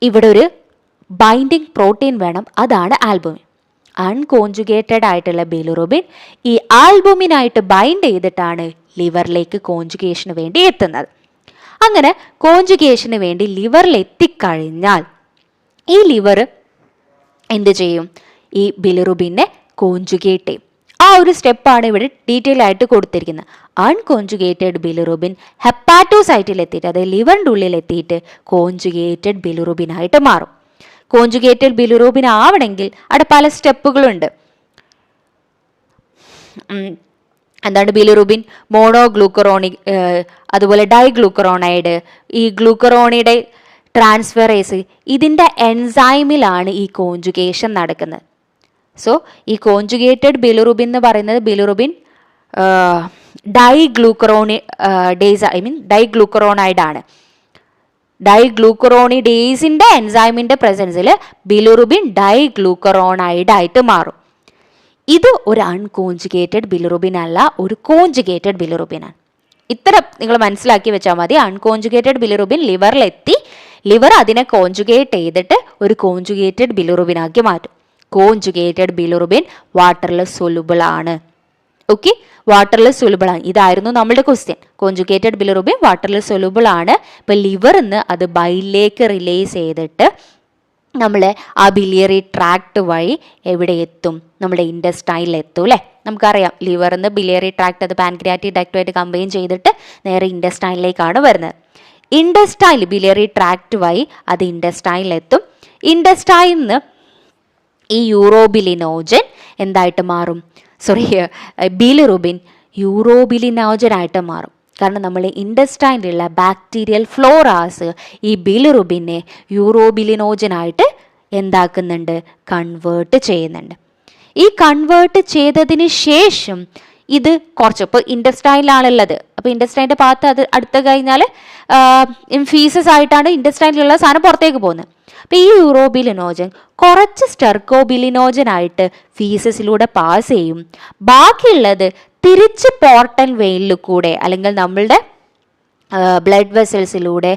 ഇവിടെ ഒരു ബൈൻഡിങ് പ്രോട്ടീൻ വേണം, അതാണ് ആൽബുമിൻ. അൺകോൺജുഗേറ്റഡ് ആയിട്ടുള്ള ബിലിറുബിൻ ഈ ആൽബുമിനായിട്ട് ബൈൻഡ് ചെയ്തിട്ടാണ് ലിവറിലേക്ക് കോൺജുഗേഷന് വേണ്ടി എത്തുന്നത്. അങ്ങനെ കോൺജുഗേഷന് വേണ്ടി ലിവറിൽ എത്തിക്കഴിഞ്ഞാൽ ഈ ലിവർ എന്ത് ചെയ്യും? ഈ ബിലിറുബിനെ കോൺജുഗേറ്റ് ചെയ്യും. ആ ഒരു സ്റ്റെപ്പാണ് ഇവിടെ ഡീറ്റെയിൽ ആയിട്ട് കൊടുത്തിരിക്കുന്നത്. അൺകോൺജുഗേറ്റഡ് ബിലിറുബിൻ ഹെപ്പാറ്റോസൈറ്റിൽ എത്തിയിട്ട്, അതായത് ലിവറിൻ്റെ ഉള്ളിൽ എത്തിയിട്ട് കോൺജുഗേറ്റഡ് ബിലിറുബിനായിട്ട് മാറും. കോൺജുഗേറ്റഡ് ബിലിറുബിൻ ആവണമെങ്കിൽ അവിടെ പല സ്റ്റെപ്പുകളുണ്ട്. എന്താണ് ബിലിറുബിൻ? മോണോഗ്ലൂക്കറോണിക്, അതുപോലെ ഡൈഗ്ലൂക്കറോണൈഡ്, ഈ ഗ്ലൂക്കറോണിയുടെ ട്രാൻസ്ഫറേസ്, ഇതിൻ്റെ എൻസൈമിലാണ് ഈ കോൺജുഗേഷൻ നടക്കുന്നത്. സോ ഈ കോൺജുഗേറ്റഡ് ബിലിറുബിൻ എന്ന് പറയുന്നത് ബിലിറുബിൻ ഡൈഗ്ലൂക്കറോണൈഡ് ആണ്. ഡൈഗ്ലൂക്കറോണിഡേസിൻ്റെ എൻസൈമിൻ്റെ പ്രസൻസിൽ ബിലിറുബിൻ ഡൈഗ്ലൂക്കറോണൈഡ് ആയിട്ട് മാറും. ഇത് ഒരു അൺകോൺജുഗേറ്റഡ് ബിലിറുബിൻ അല്ല, ഒരു കോൺജുഗേറ്റഡ് ബിലിറുബിനാണ്. ഇത്ര നിങ്ങൾ മനസ്സിലാക്കി വെച്ചാൽ മതി. അൺകോൺജുഗേറ്റഡ് ബിലിറുബിൻ ലിവറിലെത്തി, ലിവർ അതിനെ കോൺജുഗേറ്റ് ചെയ്തിട്ട് ഒരു കോൺജുഗേറ്റഡ് ബിലിറുബിനാക്കി മാറ്റും. കോൺജുഗേറ്റഡ് ബിലിറുബിൻ വാട്ടറിൽ സൊല്യൂബിൾ ആണ്. ഓക്കെ, വാട്ടറിൽ സൊല്യൂബിൾ ആണ്. ഇതായിരുന്നു നമ്മുടെ ക്വസ്റ്റ്യൻ. കോൺജുഗേറ്റഡ് ബിലിറുബിൻ വാട്ടറിൽ സൊല്യൂബിൾ ആണ്. ഇപ്പം ലിവറിൽ നിന്ന് അത് ബൈലിലേക്ക് റിലീസ് ചെയ്തിട്ട് നമ്മൾ ആ ബിലിയറി ട്രാക്ട് വഴി എവിടെ എത്തും? നമ്മുടെ ഇൻഡസ്റ്റൈനിൽ എത്തും അല്ലേ? നമുക്കറിയാം ലിവറിന്ന് ബിലിയറി ട്രാക്ട് അത് പാൻക്രിയാറ്റിക് ഡക്റ്റുമായിട്ട് കമ്പൈൻ ചെയ്തിട്ട് നേരെ ഇൻഡസ്റ്റൈനിലേക്കാണ് വരുന്നത്. ഇൻഡസ്റ്റൈനിൽ ബിലിയറി ട്രാക്ട് വഴി അത് ഇൻഡസ്റ്റൈനിലെത്തും. ഇൻഡസ്റ്റൈനിൽ നിന്ന് ഈ യൂറോബിലിനോജൻ എന്തായിട്ട് മാറും? ബിലിറുബിൻ യൂറോബിലിനോജനായിട്ട് മാറും. കാരണം നമ്മൾ ഇൻഡസ്റ്റൈനിലുള്ള ബാക്ടീരിയൽ ഫ്ലോറാസ് ഈ ബിലിറുബിനെ യൂറോബിലിനോജനായിട്ട് എന്താക്കുന്നുണ്ട്? കൺവേർട്ട് ചെയ്യുന്നുണ്ട്. ഈ കൺവേർട്ട് ചെയ്തതിന് ശേഷം ഇത് കുറച്ച് ഇപ്പോൾ ഇൻഡസ്റ്റൈനിലാണുള്ളത്. അപ്പോൾ ഇൻഡസ്റ്റൈൻ്റെ ഭാഗത്ത് അത് അടുത്ത് കഴിഞ്ഞാൽ ഫീസസ് ആയിട്ടാണ് ഇൻഡസ്റ്റൈനിലുള്ള സാധനം പുറത്തേക്ക് പോകുന്നത്. അപ്പോൾ ഈ യൂറോബിലിനോജൻ കുറച്ച് സ്റ്റെർക്കോബിലിനോജനായിട്ട് ഫീസസിലൂടെ പാസ് ചെയ്യും. ബാക്കിയുള്ളത് തിരിച്ച് പോർട്ടൽ വെയിനിൽ കൂടെ അല്ലെങ്കിൽ നമ്മളുടെ ബ്ലഡ് വെസൽസിലൂടെ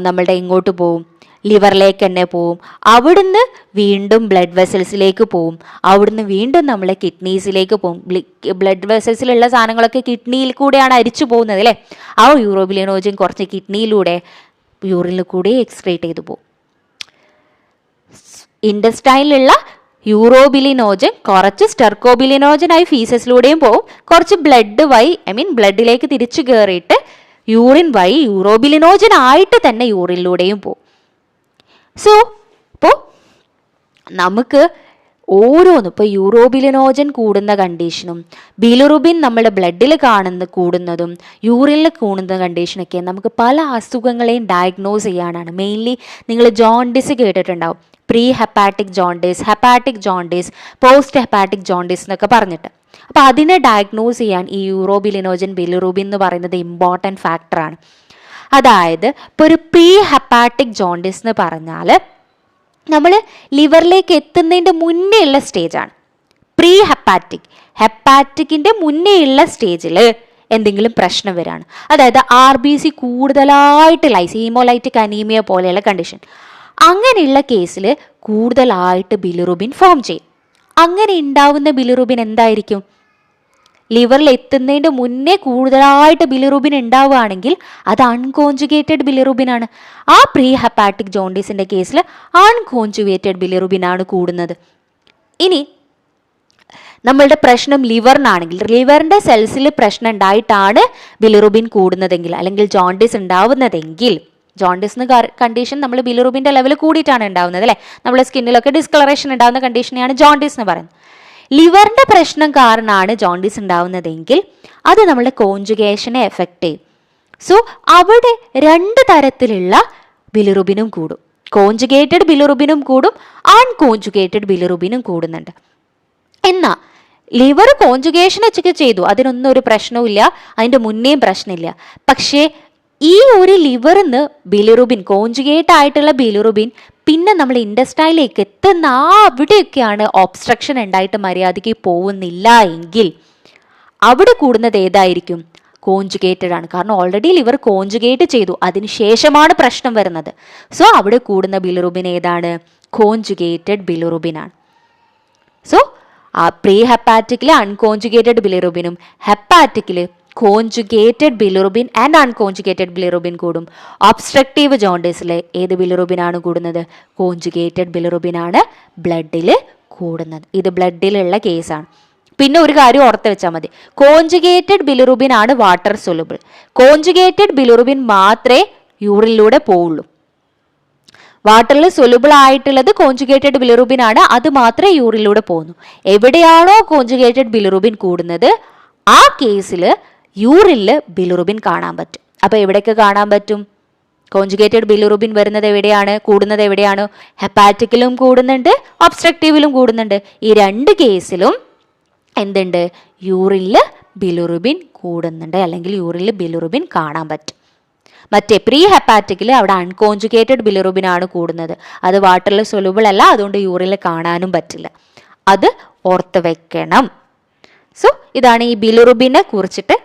നമ്മളുടെ ഇങ്ങോട്ട് പോവും, ലിവറിലേക്ക് തന്നെ പോവും. അവിടുന്ന് വീണ്ടും ബ്ലഡ് വെസൽസിലേക്ക് പോവും. അവിടുന്ന് വീണ്ടും നമ്മളെ കിഡ്നീസിലേക്ക് പോവും. ബ്ലഡ് വെസൽസിലുള്ള സാധനങ്ങളൊക്കെ കിഡ്നിയിൽ കൂടെയാണ് അരിച്ചു പോകുന്നത് അല്ലേ? ആ യൂറോബിലിനോജൻ കുറച്ച് കിഡ്നിയിലൂടെ യൂറിനിൽ കൂടെ എക്സ്ക്രീറ്റ് ചെയ്തു പോകും. ഇൻഡസ്റ്റൈനിലുള്ള യൂറോബിലിനോജൻ കുറച്ച് സ്റ്റെർക്കോബിലിനോജനായി ഫീസസിലൂടെയും പോവും. കുറച്ച് ബ്ലഡിലേക്ക് തിരിച്ചു കയറിയിട്ട് യൂറിൻ വഴി യൂറോബിലിനോജൻ ആയിട്ട് തന്നെ യൂറിനിലൂടെയും പോവും. സോ ഇപ്പോൾ നമുക്ക് ഓരോന്നും ഇപ്പോൾ യൂറോബിലിനോജൻ കൂടുന്ന കണ്ടീഷനും ബിലിറുബിൻ നമ്മുടെ ബ്ലഡിൽ കൂടുന്നതും യൂറിനിൽ കൂടുന്ന കണ്ടീഷനൊക്കെ നമുക്ക് പല അസുഖങ്ങളെയും ഡയഗ്നോസ് ചെയ്യാനാണ്. മെയിൻലി നിങ്ങൾ ജോണ്ടിസ് കേട്ടിട്ടുണ്ടാവും. Pre hepatic jaundice, hepatic jaundice, post hepatic jaundice എന്നൊക്കെ പറഞ്ഞിട്ട്. അപ്പോൾ അതിനെ ഡയഗ്നോസ് ചെയ്യാൻ ഈ യൂറോബിലിനോജൻ ബിലിറുബിൻ എന്ന് പറയുന്നത് ഇമ്പോർട്ടൻറ്റ് ഫാക്ടറാണ്. അതായത് ഇപ്പോൾ ഒരു പ്രീ ഹെപ്പാറ്റിക് ജോണ്ടിസ് എന്ന് പറഞ്ഞാൽ നമ്മൾ ലിവറിലേക്ക് എത്തുന്നതിൻ്റെ മുന്നേ ഉള്ള സ്റ്റേജാണ് പ്രീ ഹെപ്പാറ്റിക്. ഹെപ്പാറ്റിക്കിൻ്റെ മുന്നേ ഉള്ള സ്റ്റേജിൽ എന്തെങ്കിലും പ്രശ്നം വരികയാണ്, അതായത് RBC കൂടുതലായിട്ട് ഹീമോലൈറ്റിക് അനീമിയ പോലെയുള്ള കണ്ടീഷൻ. അങ്ങനെയുള്ള കേസിൽ കൂടുതലായിട്ട് ബിലിറുബിൻ ഫോം ചെയ്യും. അങ്ങനെ ഉണ്ടാവുന്ന ബിലിറുബിൻ എന്തായിരിക്കും? ലിവറിൽ എത്തുന്നതിൻ്റെ മുന്നേ കൂടുതലായിട്ട് ബിലിറുബിൻ ഉണ്ടാവുകയാണെങ്കിൽ അത് അൺകോൺജുഗേറ്റഡ് ബിലിറുബിൻ ആണ്. ആ പ്രീ ഹെപ്പാറ്റിക് ജോണ്ടിസിൻ്റെ കേസിൽ അൺകോൺജുഗേറ്റഡ് ബിലിറുബിൻ ആണ് കൂടുന്നത്. ഇനി നമ്മളുടെ പ്രശ്നം ലിവറിനാണെങ്കിൽ ലിവറിൻ്റെ സെൽസിൽ പ്രശ്നം ഉണ്ടായിട്ടാണ് ബിലിറുബിൻ കൂടുന്നതെങ്കിൽ അല്ലെങ്കിൽ ജോണ്ടിസ് ഉണ്ടാവുന്നതെങ്കിൽ, ജോണ്ടിസ് കണ്ടീഷൻ നമ്മൾ ബിലിറുബിൻ്റെ ലെവൽ കൂടിയിട്ടാണ് ഉണ്ടാവുന്നത് അല്ലേ? നമ്മുടെ സ്കിന്നിലൊക്കെ ഡിസ്കളറേഷൻ ഉണ്ടാകുന്ന കണ്ടീഷനെയാണ് ജോണ്ടിസ് എന്ന് പറയുന്നത്. ലിവറിൻ്റെ പ്രശ്നം കാരണമാണ് ജോണ്ടിസ് ഉണ്ടാവുന്നതെങ്കിൽ അത് നമ്മുടെ കോൺജുഗേഷനെ എഫക്റ്റ് ചെയ്യും. സോ അവിടെ രണ്ട് തരത്തിലുള്ള ബിലിറുബിനും കൂടും. കോൺജുഗേറ്റഡ് ബിലിറുബിനും കൂടും, അൺകോൺജുഗേറ്റഡ് ബിലിറുബിനും കൂടുന്നുണ്ട്. എന്നാൽ ലിവർ കോൺജുഗേഷൻ ഒക്കെ ചെയ്തു, അതിനൊന്നും ഒരു പ്രശ്നവുമില്ല, അതിൻ്റെ മുന്നേയും പ്രശ്നമില്ല. പക്ഷേ ഈ ഒരു ലിവറിന്ന് ബിലിറുബിൻ, കോൺജുഗേറ്റ് ആയിട്ടുള്ള ബിലിറുബിൻ പിന്നെ നമ്മൾ ഇൻഡസ്റ്റൈനിലേക്ക് എത്തുന്ന അവിടെയൊക്കെയാണ് ഒബ്സ്ട്രക്ഷൻ ഉണ്ടായിട്ട് മര്യാദയ്ക്ക് പോകുന്നില്ല എങ്കിൽ അവിടെ കൂടുന്നത് ഏതായിരിക്കും? കോൺജുഗേറ്റഡ് ആണ്. കാരണം ഓൾറെഡി ലിവർ കോൺജുഗേറ്റ് ചെയ്തു, അതിനുശേഷമാണ് പ്രശ്നം വരുന്നത്. സോ അവിടെ കൂടുന്ന ബിലിറുബിൻ ഏതാണ്? കോൺജുഗേറ്റഡ് ബിലിറുബിൻ ആണ്. സോ പ്രീ ഹെപ്പാറ്റിക്കിൽ അൺകോൺജുഗേറ്റഡ് ബിലിറുബിനും ഹെപ്പാറ്റിക്കിൽ conjugated bilirubin and unconjugated bilirubin കൂടും. ഒബ്സ്ട്രക്റ്റീവ് ജോണ്ടിസിൽ ഏത് ബിലിറുബിനാണ് കൂടുന്നത്? കോൺജുഗേറ്റഡ് ബിലിറുബിനാണ് ബ്ലഡിൽ കൂടുന്നത്. ഇത് ബ്ലഡിലുള്ള കേസാണ്. പിന്നെ ഒരു കാര്യം ഓർത്ത് വെച്ചാൽ മതി, കോൺജുഗേറ്റഡ് ബിലിറുബിൻ ആണ് വാട്ടർ സൊല്യൂബിൾ. കോൺജുഗേറ്റഡ് ബിലിറുബിൻ മാത്രമേ യൂറിനിലൂടെ പോവുള്ളൂ. വാട്ടറിൽ സൊല്യൂബിൾ ആയിട്ടുള്ളത് കോൺജുഗേറ്റഡ് ബിലിറുബിൻ ആണ്, അത് മാത്രമേ യൂറിനിലൂടെ പോകുന്നു. എവിടെയാണോ കോൺജുഗേറ്റഡ് ബിലിറുബിൻ കൂടുന്നത് ആ കേസിൽ യൂറിനിൽ ബിലിറുബിൻ കാണാൻ പറ്റും. അപ്പോൾ എവിടെയൊക്കെ കാണാൻ പറ്റും? കോൺജുഗേറ്റഡ് ബിലിറുബിൻ വരുന്നത് എവിടെയാണ്? കൂടുന്നത് എവിടെയാണ്? ഹെപ്പാറ്റിക്കിലും കൂടുന്നുണ്ട്, ഒബ്സ്ട്രക്റ്റീവിലും കൂടുന്നുണ്ട്. ഈ രണ്ട് കേസിലും എന്തുണ്ട്? യൂറിനിൽ ബിലിറുബിൻ കൂടുന്നുണ്ട്, അല്ലെങ്കിൽ യൂറിനിൽ ബിലിറുബിൻ കാണാൻ പറ്റും. മറ്റേ പ്രീ ഹെപ്പാറ്റിക്കിൽ അവിടെ അൺകോൺജുഗേറ്റഡ് ബിലിറുബിൻ ആണ് കൂടുന്നത്, അത് വാട്ടറിൽ സൊല്യൂബിൾ അല്ല, അതുകൊണ്ട് യൂറിനിൽ കാണാനും പറ്റില്ല. അത് ഓർത്ത് വെക്കണം. സോ ഇതാണ് ഈ ബിലിറുബിനെ കുറിച്ചിട്ട്,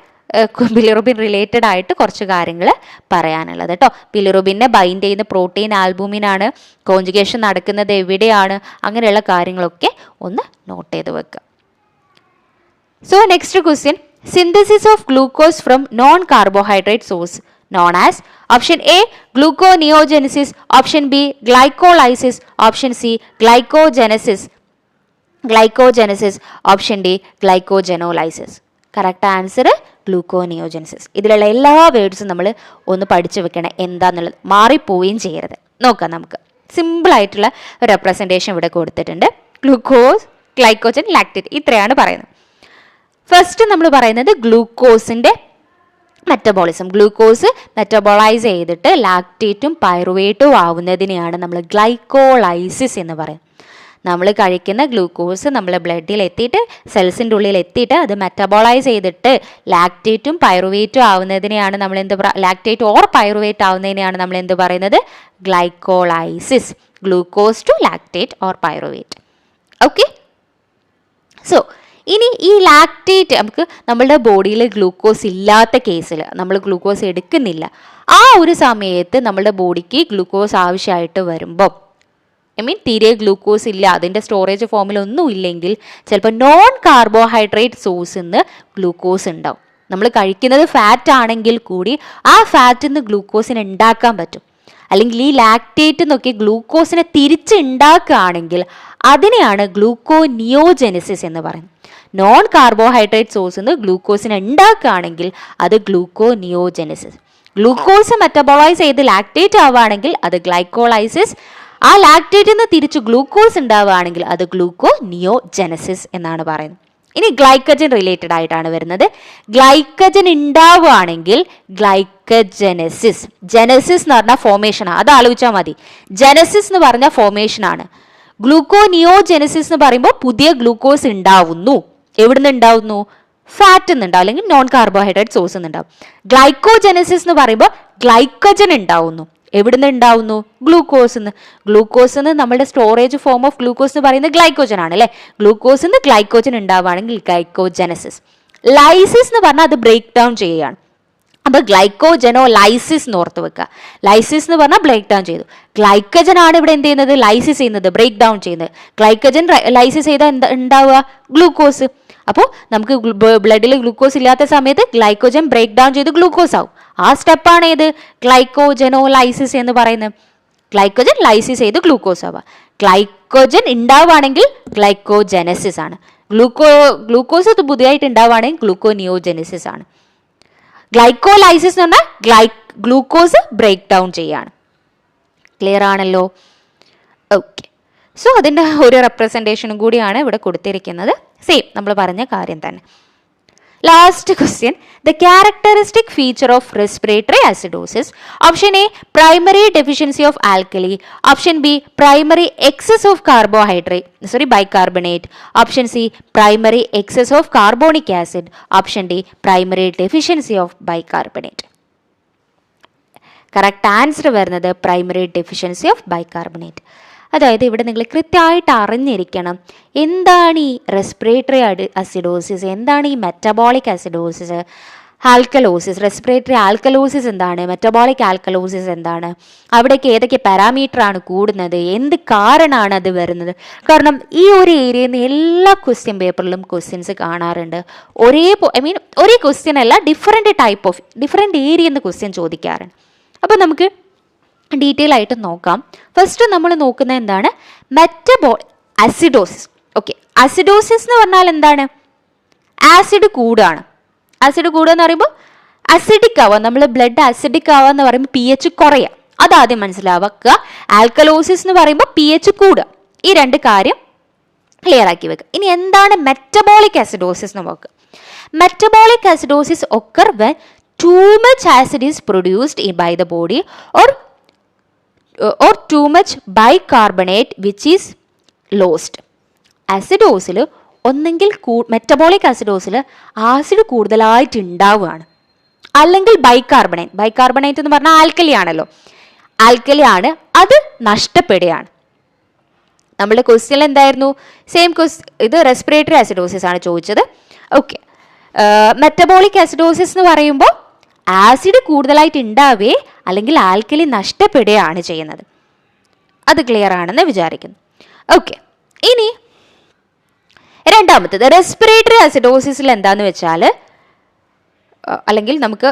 ബിലിറുബിൻ റിലേറ്റഡ് ആയിട്ട് കുറച്ച് കാര്യങ്ങൾ പറയാനുള്ളത് കേട്ടോ. ബിലിറുബിനെ ബൈൻഡ് ചെയ്യുന്ന പ്രോട്ടീൻ ആൽബുമിൻ ആണ്, കോൺജുഗേഷൻ നടക്കുന്നത് എവിടെയാണ്, അങ്ങനെയുള്ള കാര്യങ്ങളൊക്കെ ഒന്ന് നോട്ട് ചെയ്ത് വെക്കുക. So next question, synthesis of glucose from non carbohydrate source known as? Option A, gluconeogenesis. Option B, glycolysis. Option C, glycogenesis. Option D, glycogenolysis. Correct answer gluconeogenesis. ഇതിലുള്ള എല്ലാ വേർഡ്സും നമ്മൾ ഒന്ന് പഠിച്ചു വെക്കണം, എന്താന്നുള്ളത് മാറിപ്പോവുകയും ചെയ്യരുത്. നോക്കാം, നമുക്ക് സിമ്പിളായിട്ടുള്ള ഒരു റെപ്രസെൻറ്റേഷൻ ഇവിടെ കൊടുത്തിട്ടുണ്ട്. ഗ്ലൂക്കോസ്, ഗ്ലൈക്കോജൻ, ലാക്റ്റേറ്റ്, ഇത്രയാണ് പറയുന്നത്. ഫസ്റ്റ് നമ്മൾ പറയുന്നത് ഗ്ലൂക്കോസിൻ്റെ മെറ്റബോളിസം. ഗ്ലൂക്കോസ് മെറ്റബോളൈസ് ചെയ്തിട്ട് ലാക്റ്റേറ്റും പൈറുവേറ്റും ആവുന്നതിനെയാണ് നമ്മൾ ഗ്ലൈക്കോളൈസിസ് എന്ന് പറയുന്നത്. നമ്മൾ കഴിക്കുന്ന ഗ്ലൂക്കോസ് നമ്മൾ ബ്ലഡിൽ എത്തിയിട്ട് സെൽസിൻ്റെ ഉള്ളിൽ എത്തിയിട്ട് അത് മെറ്റബോളൈസ് ചെയ്തിട്ട് ലാക്റ്റേറ്റും പൈറുവേറ്റും ആവുന്നതിനെയാണ് നമ്മൾ ലാക്റ്റേറ്റ് ഓർ പൈറുവേറ്റ് ആവുന്നതിനെയാണ് നമ്മൾ എന്ത് പറയുന്നത്? Glycolysis. Glucose to lactate or pyruvate. Okay, so ഇനി ഈ ലാക്റ്റേറ്റ് നമുക്ക് നമ്മളുടെ ബോഡിയിൽ ഗ്ലൂക്കോസ് ഇല്ലാത്ത കേസിൽ, നമ്മൾ ഗ്ലൂക്കോസ് എടുക്കുന്നില്ല, ആ ഒരു സമയത്ത് നമ്മളുടെ ബോഡിക്ക് ഗ്ലൂക്കോസ് ആവശ്യമായിട്ട് വരുമ്പോൾ, തീരെ ഗ്ലൂക്കോസ് ഇല്ല, അതിൻ്റെ സ്റ്റോറേജ് ഫോമിലൊന്നും ഇല്ലെങ്കിൽ ചിലപ്പോൾ നോൺ കാർബോഹൈഡ്രേറ്റ് സോഴ്സിൽ നിന്ന് ഗ്ലൂക്കോസ് ഉണ്ടാവും. നമ്മൾ കഴിക്കുന്നത് ഫാറ്റ് ആണെങ്കിൽ കൂടി ആ ഫാറ്റിൽ നിന്ന് ഗ്ലൂക്കോസിനെ ഉണ്ടാക്കാൻ പറ്റും. അല്ലെങ്കിൽ ഈ ലാക്റ്റേറ്റ് നോക്കി ഗ്ലൂക്കോസിനെ തിരിച്ചുണ്ടാക്കുകയാണെങ്കിൽ അതിനെയാണ് ഗ്ലൂക്കോനിയോജെനസിസ് എന്ന് പറയുന്നത്. നോൺ കാർബോഹൈഡ്രേറ്റ് സോഴ്സിൽ നിന്ന് ഗ്ലൂക്കോസിനെ ഉണ്ടാക്കുകയാണെങ്കിൽ അത് ഗ്ലൂക്കോനിയോജെനസിസ്. ഗ്ലൂക്കോസ് മെറ്റബോളൈസ് ചെയ്ത് ലാക്റ്റേറ്റ് ആവുകയാണെങ്കിൽ അത് ഗ്ലൈക്കോളൈസിസ്. ആ ലാക്റ്റേറ്റിൽ നിന്ന് തിരിച്ച് ഗ്ലൂക്കോസ് ഉണ്ടാവുകയാണെങ്കിൽ അത് ഗ്ലൂക്കോനിയോജെനസിസ് എന്നാണ് പറയുന്നത്. ഇനി ഗ്ലൈക്കജൻ റിലേറ്റഡ് ആയിട്ടാണ് വരുന്നത്. ഗ്ലൈക്കജൻ ഉണ്ടാവുകയാണെങ്കിൽ ഗ്ലൈക്കജെനസിസ്. ജെനസിസ് എന്ന് പറഞ്ഞാൽ ഫോർമേഷനാണ്, അത് ആലോചിച്ചാൽ മതി. ജെനസിസ് എന്ന് പറഞ്ഞാൽ ഫോർമേഷനാണ്. ഗ്ലൂക്കോനിയോജെനസിസ് എന്ന് പറയുമ്പോൾ പുതിയ ഗ്ലൂക്കോസ് ഉണ്ടാവുന്നു. എവിടുന്ന് ഉണ്ടാവുന്നു? ഫാറ്റ് നിന്നുണ്ടാവും, അല്ലെങ്കിൽ നോൺ കാർബോഹൈഡ്രേറ്റ് സോഴ്സ് നിന്നുണ്ടാവും. ഗ്ലൈക്കോജെനസിസ് എന്ന് പറയുമ്പോൾ ഗ്ലൈക്കജൻ ഉണ്ടാവുന്നു. എവിടുന്ന് ഉണ്ടാവുന്നു? ഗ്ലൂക്കോസ്. ഗ്ലൂക്കോസ് നമ്മുടെ സ്റ്റോറേജ് ഫോം ഓഫ് ഗ്ലൂക്കോസ് എന്ന് പറയുന്നത് ഗ്ലൈക്കോജൻ ആണ് അല്ലേ. ഗ്ലൂക്കോസ് ഗ്ലൈക്കോജൻ ഉണ്ടാവുകയാണെങ്കിൽ ഗ്ലൈക്കോജെനസിസ്. ലൈസിസ് എന്ന് പറഞ്ഞാൽ അത് ബ്രേക്ക് ഡൗൺ ചെയ്യുകയാണ്. അപ്പോൾ ഗ്ലൈക്കോജനോ ലൈസിസ് എന്ന് ഓർത്ത് വെക്കുക. ലൈസിസ് എന്ന് പറഞ്ഞാൽ ബ്രേക്ക് ഡൗൺ ചെയ്തു. ഗ്ലൈക്കജൻ ആണ് ഇവിടെ എന്ത് ചെയ്യുന്നത്? ലൈസിസ് ചെയ്യുന്നത്, ബ്രേക്ക് ഡൗൺ ചെയ്യുന്നത്. ഗ്ലൈക്കജൻ ലൈസിസ് ചെയ്താൽ എന്താ ഉണ്ടാവുക? ഗ്ലൂക്കോസ്. അപ്പോൾ നമുക്ക് ബ്ലഡിൽ ഗ്ലൂക്കോസ് ഇല്ലാത്ത സമയത്ത് ഗ്ലൈക്കോജൻ ബ്രേക്ക് ഡൗൺ ചെയ്ത് ഗ്ലൂക്കോസ് ആവും. ആ സ്റ്റെപ്പാണ് ഏത്? ഗ്ലൈക്കോജനോലൈസിസ് എന്ന് പറയുന്നത്. ഗ്ലൈക്കോജൻ ലൈസിസ് ചെയ്ത് ഗ്ലൂക്കോസ് ആവുക. ഗ്ലൈക്കോജൻ ഉണ്ടാവുകയാണെങ്കിൽ ഗ്ലൈക്കോജെനസിസ് ആണ്. ഗ്ലൂക്കോസ് പുതിയതായിട്ട് ഉണ്ടാവുകയാണെങ്കിൽ ഗ്ലൂക്കോനിയോജെനസിസ് ആണ്. ഗ്ലൈക്കോലൈസിസ് എന്ന് പറഞ്ഞാൽ ഗ്ലൂക്കോസ് ബ്രേക്ക് ഡൗൺ ചെയ്യാണ്. ക്ലിയർ ആണല്ലോ? ഓക്കെ, സോ അതിൻ്റെ ഒരു റെപ്രസെൻറ്റേഷനും കൂടിയാണ് ഇവിടെ കൊടുത്തിരിക്കുന്നത്. സെയിം നമ്മൾ പറഞ്ഞ കാര്യം തന്നെ. Last question, the characteristic feature of respiratory acidosis. Option A, primary deficiency of alkali. Option B, primary excess of bicarbonate. Option C, primary excess of carbonic acid. Option D, primary deficiency of bicarbonate. Correct answer വരുന്നത് primary deficiency of bicarbonate. അതായത് ഇവിടെ നിങ്ങൾ കൃത്യമായിട്ട് അറിഞ്ഞിരിക്കണം എന്താണ് ഈ respiratory acidosis, എന്താണ് ഈ metabolic acidosis, alkalosis. Respiratory alkalosis എന്താണ്, മെറ്റബോളിക് ആൽക്കലോസിസ് എന്താണ്, അവിടേക്ക് ഏതൊക്കെ പാരാമീറ്റർ ആണ് കൂടുന്നത്, എന്ത് കാരണമാണ് അത് വരുന്നത്. കാരണം ഈ ഒരു ഏരിയയിൽ നിന്ന് എല്ലാ ക്വസ്റ്റ്യൻ പേപ്പറിലും ക്വസ്റ്റ്യൻസ് കാണാറുണ്ട്. ഒരേ ക്വസ്റ്റ്യൻ അല്ല, ഡിഫറെൻറ്റ് ഏരിയയിൽ നിന്ന് ക്വസ്റ്റ്യൻ ചോദിക്കാറുണ്ട്. അപ്പോൾ നമുക്ക് ഡീറ്റെയിൽ ആയിട്ട് നോക്കാം. ഫസ്റ്റ് നമ്മൾ നോക്കുന്നത് എന്താണ്? അസിഡോസിസ്. ഓക്കെ, അസിഡോസിസ് എന്ന് പറഞ്ഞാൽ എന്താണ്? ആസിഡ് കൂടുകയാണ്. ആസിഡ് കൂടുക എന്ന് പറയുമ്പോൾ അസിഡിക് ആവുക, നമ്മൾ ബ്ലഡ് അസിഡിക് ആവുക എന്ന് പറയുമ്പോൾ pH കുറയുക. അതാദ്യം മനസ്സിലാവുക. ആൽക്കലോസിസ് എന്ന് പറയുമ്പോൾ pH കൂടുക. ഈ രണ്ട് കാര്യം ക്ലിയർ ആക്കി വെക്കുക. ഇനി എന്താണ് മെറ്റബോളിക് അസിഡോസിസ് എന്ന് നോക്കുക. Metabolic acidosis occur when too much acid is produced by the body or too much bicarbonate which is lost. അസിഡോസിൽ ഒന്നെങ്കിൽ മെറ്റബോളിക് അസിഡോസിൽ ആസിഡ് കൂടുതലായിട്ട് ഉണ്ടാവുകയാണ്, അല്ലെങ്കിൽ ബൈകാർബണേറ്റ് എന്ന് പറഞ്ഞാൽ ആൽക്കലി ആണല്ലോ, ആൽക്കലി ആണ്, അത് നഷ്ടപ്പെടുകയാണ്. നമ്മുടെ ക്വസ്റ്റ്യൻ എന്തായിരുന്നു? സെയിം ഇത് റെസ്പിറേറ്ററി അസിഡോസിസ് ആണ് ചോദിച്ചത്. ഓക്കെ, മെറ്റബോളിക് അസിഡോസിസ് എന്ന് പറയുമ്പോൾ ആസിഡ് കൂടുതലായിട്ട് ഉണ്ടാവേ അല്ലെങ്കിൽ ആൽക്കലി നഷ്ടപ്പെടുകയാണ് ചെയ്യുന്നത്. അത് ക്ലിയർ ആണെന്ന് വിചാരിക്കുന്നു. ഓക്കെ, ഇനി രണ്ടാമത്തേത് റെസ്പിറേറ്ററി അസിഡോസിസിൽ എന്താണെന്ന് വെച്ചാൽ, അല്ലെങ്കിൽ നമുക്ക്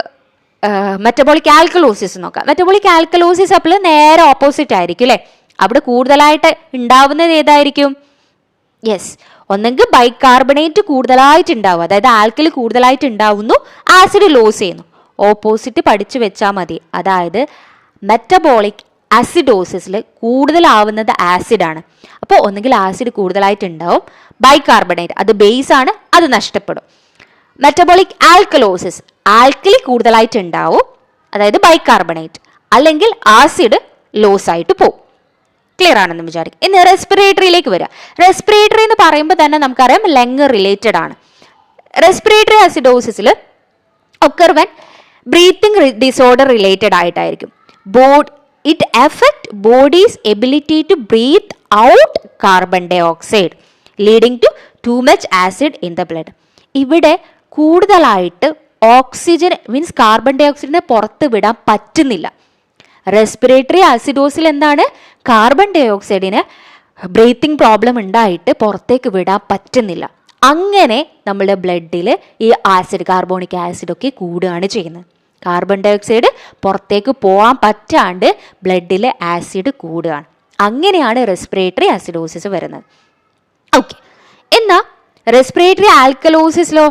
മെറ്റബോളിക് ആൽക്കലോസിസ് നോക്കാം. മെറ്റബോളിക് ആൽക്കലോസിസ് അപ്പോൾ നേരെ ഓപ്പോസിറ്റ് ആയിരിക്കും അല്ലേ. അവിടെ കൂടുതലായിട്ട് ഉണ്ടാവുന്നത് ഏതായിരിക്കും? യെസ്, ഒന്നെങ്കിൽ ബൈകാർബണേറ്റ് കൂടുതലായിട്ട് ഉണ്ടാവും, അതായത് ആൽക്കലി കൂടുതലായിട്ട് ഉണ്ടാവുന്നു, ആസിഡ് ലോസ് ചെയ്യുന്നു. ഓപ്പോസിറ്റ് പഠിച്ചു വെച്ചാൽ മതി. അതായത് മെറ്റബോളിക് ആസിഡോസിസിൽ കൂടുതലാവുന്നത് ആസിഡാണ്. അപ്പോൾ ഒന്നുകിൽ ആസിഡ് കൂടുതലായിട്ടുണ്ടാവും, ബൈകാർബണേറ്റ് അത് ബേസ് ആണ്, അത് നഷ്ടപ്പെടും. മെറ്റബോളിക് ആൽക്കലോസിസ് ആൽക്കലി കൂടുതലായിട്ടുണ്ടാവും, അതായത് ബൈകാർബണേറ്റ്, അല്ലെങ്കിൽ ആസിഡ് ലോസ് ആയിട്ട് പോകും. ക്ലിയർ ആണെന്ന് വിചാരിക്കും. ഇനി റെസ്പിറേറ്ററിയിലേക്ക് വരിക. റെസ്പിറേറ്ററി എന്ന് പറയുമ്പോൾ തന്നെ നമുക്കറിയാം ലങ് റിലേറ്റഡ് ആണ്. റെസ്പിറേറ്ററി ആസിഡോസിസിൽ occur when breathing disorder related ആയിട്ടായിരിക്കും. It affect body's ability to breathe out carbon dioxide leading to too much acid in the blood. ഇവിടെ കൂടുതലായിട്ട് ഓക്സിജൻ മീൻസ് കാർബൺ ഡൈ ഓക്സൈഡിനെ പുറത്ത് വിടാൻ പറ്റുന്നില്ല. റെസ്പിറേറ്ററി ആസിഡോസിൽ എന്താണ്, കാർബൺ ഡൈ ഓക്സൈഡിന് ബ്രീത്തിങ് പ്രോബ്ലം ഉണ്ടായിട്ട് പുറത്തേക്ക് വിടാൻ പറ്റുന്നില്ല. അങ്ങനെ നമ്മുടെ ബ്ലഡിൽ ഈ ആസിഡ്, കാർബോണിക് ആസിഡ് ഒക്കെ കൂടുകയാണ് ചെയ്യുന്നത്. കാർബൺ ഡൈ ഓക്സൈഡ് പുറത്തേക്ക് പോകാൻ പറ്റാണ്ട് ബ്ലഡിൽ ആസിഡ് കൂടുകയാണ്. അങ്ങനെയാണ് റെസ്പിറേറ്ററി ആസിഡോസിസ് വരുന്നത്. ഓക്കെ, എന്നാൽ റെസ്പിറേറ്ററി ആൽക്കലോസിസിലോ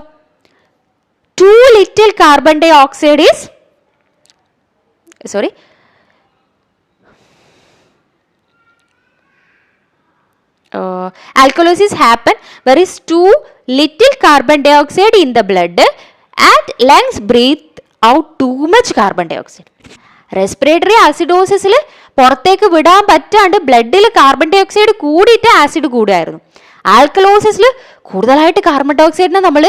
too little carbon dioxide is alkalosis happen where is too little carbon dioxide in the blood and lungs breathe out too much carbon dioxide. Respiratory ആസിഡോസിസിൽ പുറത്തേക്ക് വിടാൻ പറ്റാണ്ട് ബ്ലഡിൽ കാർബൺ ഡൈ ഓക്സൈഡ് കൂടിയിട്ട് acid കൂടുകയായിരുന്നു. ആൽക്കലോസിസിൽ കൂടുതലായിട്ട് കാർബൺ ഡൈ ഓക്സൈഡിനെ നമ്മൾ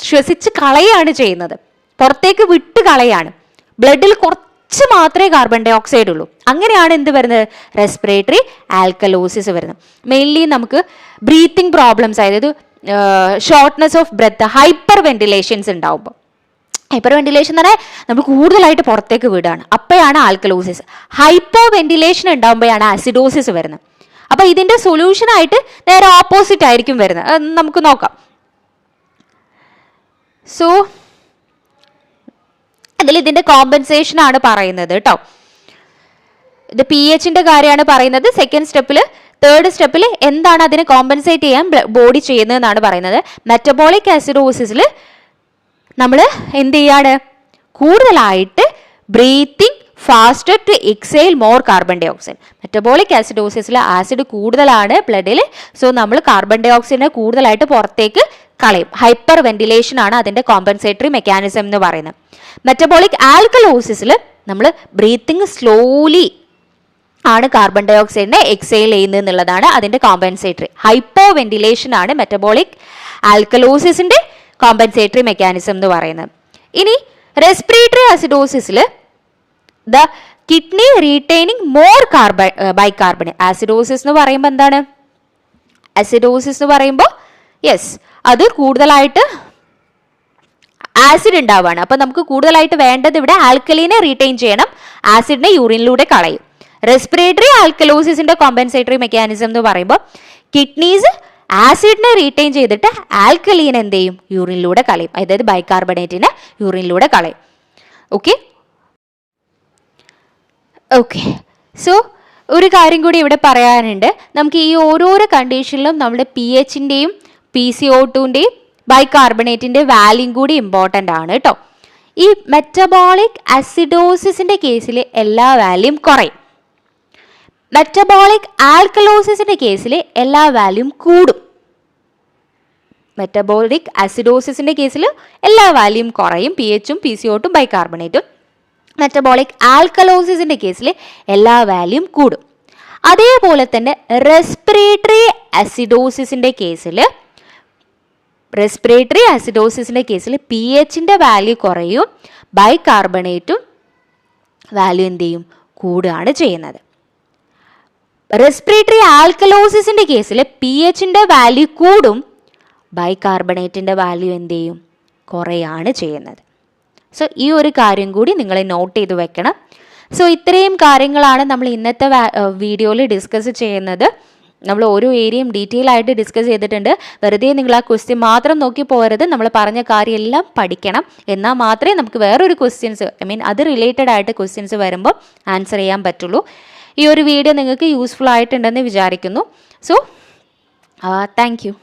ശ്വസിച്ച് കളയാണ് ചെയ്യുന്നത്, പുറത്തേക്ക് വിട്ട് കളയാണ്. ബ്ലഡിൽ കുറച്ച് മാത്രമേ കാർബൺ ഡൈ ഓക്സൈഡ് ഉള്ളൂ. അങ്ങനെയാണ് എന്ത് വരുന്നത്, റെസ്പിറേറ്ററി ആൽക്കലോസിസ് വരുന്നത്. മെയിൻലി നമുക്ക് ബ്രീത്തിങ് പ്രോബ്ലംസ്, അതായത് shortness of breath, hyperventilations ഉണ്ടാവുമ്പോൾ, ഹൈപ്പർ വെന്റിലേഷൻ എന്ന് പറഞ്ഞാൽ നമ്മൾ കൂടുതലായിട്ട് പുറത്തേക്ക് വിടുകയാണ്, അപ്പോഴാണ് ആൽക്കലോസിസ്. ഹൈപ്പോ വെന്റിലേഷൻ ഉണ്ടാകുമ്പോഴാണ് ആസിഡോസിസ് വരുന്നത്. അപ്പൊ ഇതിന്റെ സൊല്യൂഷൻ ആയിട്ട് നേരെ ഓപ്പോസിറ്റ് ആയിരിക്കും വരുന്നത്. നമുക്ക് നോക്കാം. സോ അതിൽ ഇതിന്റെ കോമ്പൻസേഷൻ ആണ് പറയുന്നത് കേട്ടോ. ഇത് പി എച്ചിന്റെ കാര്യമാണ് പറയുന്നത്. സെക്കൻഡ് സ്റ്റെപ്പിൽ, തേർഡ് സ്റ്റെപ്പിൽ എന്താണ് അതിനെ കോമ്പൻസേറ്റ് ചെയ്യാൻ ബോഡി ചെയ്യുന്നതെന്നാണ് പറയുന്നത്. മെറ്റബോളിക് ആസിഡോസിസിൽ നമ്മൾ എന്ത് ചെയ്യാണ്, കൂടുതലായിട്ട് breathing faster to exhale more carbon dioxide. Metabolic ആസിഡോസിസിൽ ആസിഡ് കൂടുതലാണ് ബ്ലഡിൽ, സോ നമ്മൾ കാർബൺ ഡൈ ഓക്സൈഡിനെ കൂടുതലായിട്ട് പുറത്തേക്ക് കളയും. ഹൈപ്പർ വെന്റിലേഷൻ ആണ് അതിന്റെ കോമ്പൻസേറ്ററി മെക്കാനിസം എന്ന് പറയുന്നത്. മെറ്റബോളിക് ആൽക്കലോസിസിൽ നമ്മൾ ബ്രീത്തിങ് സ്ലോലി ആണ് കാർബൺ ഡൈ ഓക്സൈഡിനെ എക്സെയിൽ ചെയ്യുന്നത് എന്നുള്ളതാണ് അതിന്റെ കോമ്പൻസേറ്ററി. ഹൈപ്പോ വെന്റിലേഷൻ ആണ് മെറ്റബോളിക് ആൽക്കലോസിസിന്റെ കോമ്പൻസേറ്ററി മെക്കാനിസം എന്ന് പറയുന്നത്. ഇനി respiratory acidosis the kidney retaining more bicarbonate. Acidosis എന്ന് പറയുമ്പോൾ എന്താണ്, ആസിഡോസിസ് എന്ന് പറയുമ്പോൾ യെസ് അത് കൂടുതലായിട്ട് ആസിഡ് ഉണ്ടാവുകയാണ്. അപ്പം നമുക്ക് കൂടുതലായിട്ട് വേണ്ടത് ഇവിടെ ആൽക്കലീനെ റീറ്റെയിൻ ചെയ്യണം, ആസിഡിനെ യൂറിനിലൂടെ കളയും. റെസ്പിറേറ്ററി ആൽക്കലോസിസിന്റെ കോമ്പൻസേറ്ററി മെക്കാനിസം എന്ന് പറയുമ്പോൾ കിഡ്നീസ് ആസിഡിനെ റീറ്റെയിൻ ചെയ്തിട്ട് ആൽക്കലീൻ എന്ത് ചെയ്യും, യൂറിനിലൂടെ കളയും, അതായത് ബൈകാർബണേറ്റിനെ യൂറിനിലൂടെ കളയും. ഓക്കെ ഓക്കെ സോ ഒരു കാര്യം കൂടി ഇവിടെ പറയാനുണ്ട്. നമുക്ക് ഈ ഓരോരോ കണ്ടീഷനിലും നമ്മുടെ പി എച്ചിൻ്റെയും PCO2ൻ്റെയും ബൈകാർബണേറ്റിൻ്റെ വാല്യൂം കൂടി ഇമ്പോർട്ടൻ്റ് ആണ് കേട്ടോ. ഈ മെറ്റബോളിക് ആസിഡോസിസിൻ്റെ കേസിൽ എല്ലാ വാല്യൂം കുറയും, മെറ്റബോളിക് ആൽക്കലോസിസിൻ്റെ കേസിൽ എല്ലാ വാല്യൂം കൂടും. മെറ്റബോളിക് ആസിഡോസിസിൻ്റെ കേസിൽ എല്ലാ വാല്യൂം കുറയും, PHും PCO2ഉം ബൈകാർബണേറ്റും. മെറ്റബോളിക് ആൽക്കലോസിസിൻ്റെ കേസിൽ എല്ലാ വാല്യൂം കൂടും. അതേപോലെ തന്നെ റെസ്പിറേറ്ററി ആസിഡോസിസിൻ്റെ കേസിൽ PHൻ്റെ വാല്യൂ കുറയും, ബൈകാർബണേറ്റും വാല്യൂ എന്ത് ചെയ്യും, കൂടുകയാണ് ചെയ്യുന്നത്. റെസ്പിറേറ്ററി ആൽക്കലോസിസിൻ്റെ കേസിൽ PHൻ്റെ വാല്യൂ കൂടും, ബൈകാർബണേറ്റിൻ്റെ വാല്യൂ എന്ത് ചെയ്യും, കുറയാണ് ചെയ്യുന്നത്. സോ ഈ ഒരു കാര്യം കൂടി നിങ്ങൾ നോട്ട് ചെയ്ത് വെക്കണം. സോ ഇത്രയും കാര്യങ്ങളാണ് നമ്മൾ ഇന്നത്തെ വീഡിയോയിൽ ഡിസ്കസ് ചെയ്യുന്നത്. നമ്മൾ ഓരോ ഏരിയയും ഡീറ്റെയിൽ ആയിട്ട് ഡിസ്കസ് ചെയ്തിട്ടുണ്ട്. വെറുതെ നിങ്ങൾ ആ ക്വസ്റ്റ്യൻ മാത്രം നോക്കി പോകരുത്, നമ്മൾ പറഞ്ഞ കാര്യമെല്ലാം പഠിക്കണം. എന്നാൽ മാത്രമേ നമുക്ക് വേറൊരു ക്വസ്റ്റ്യൻസ് അത് റിലേറ്റഡ് ആയിട്ട് ക്വസ്റ്റ്യൻസ് വരുമ്പോൾ ആൻസർ ചെയ്യാൻ പറ്റുള്ളൂ. ഈ ഒരു വീഡിയോ നിങ്ങൾക്ക് യൂസ്ഫുൾ ആയിട്ടുണ്ടെന്ന് വിചാരിക്കുന്നു. So thank you.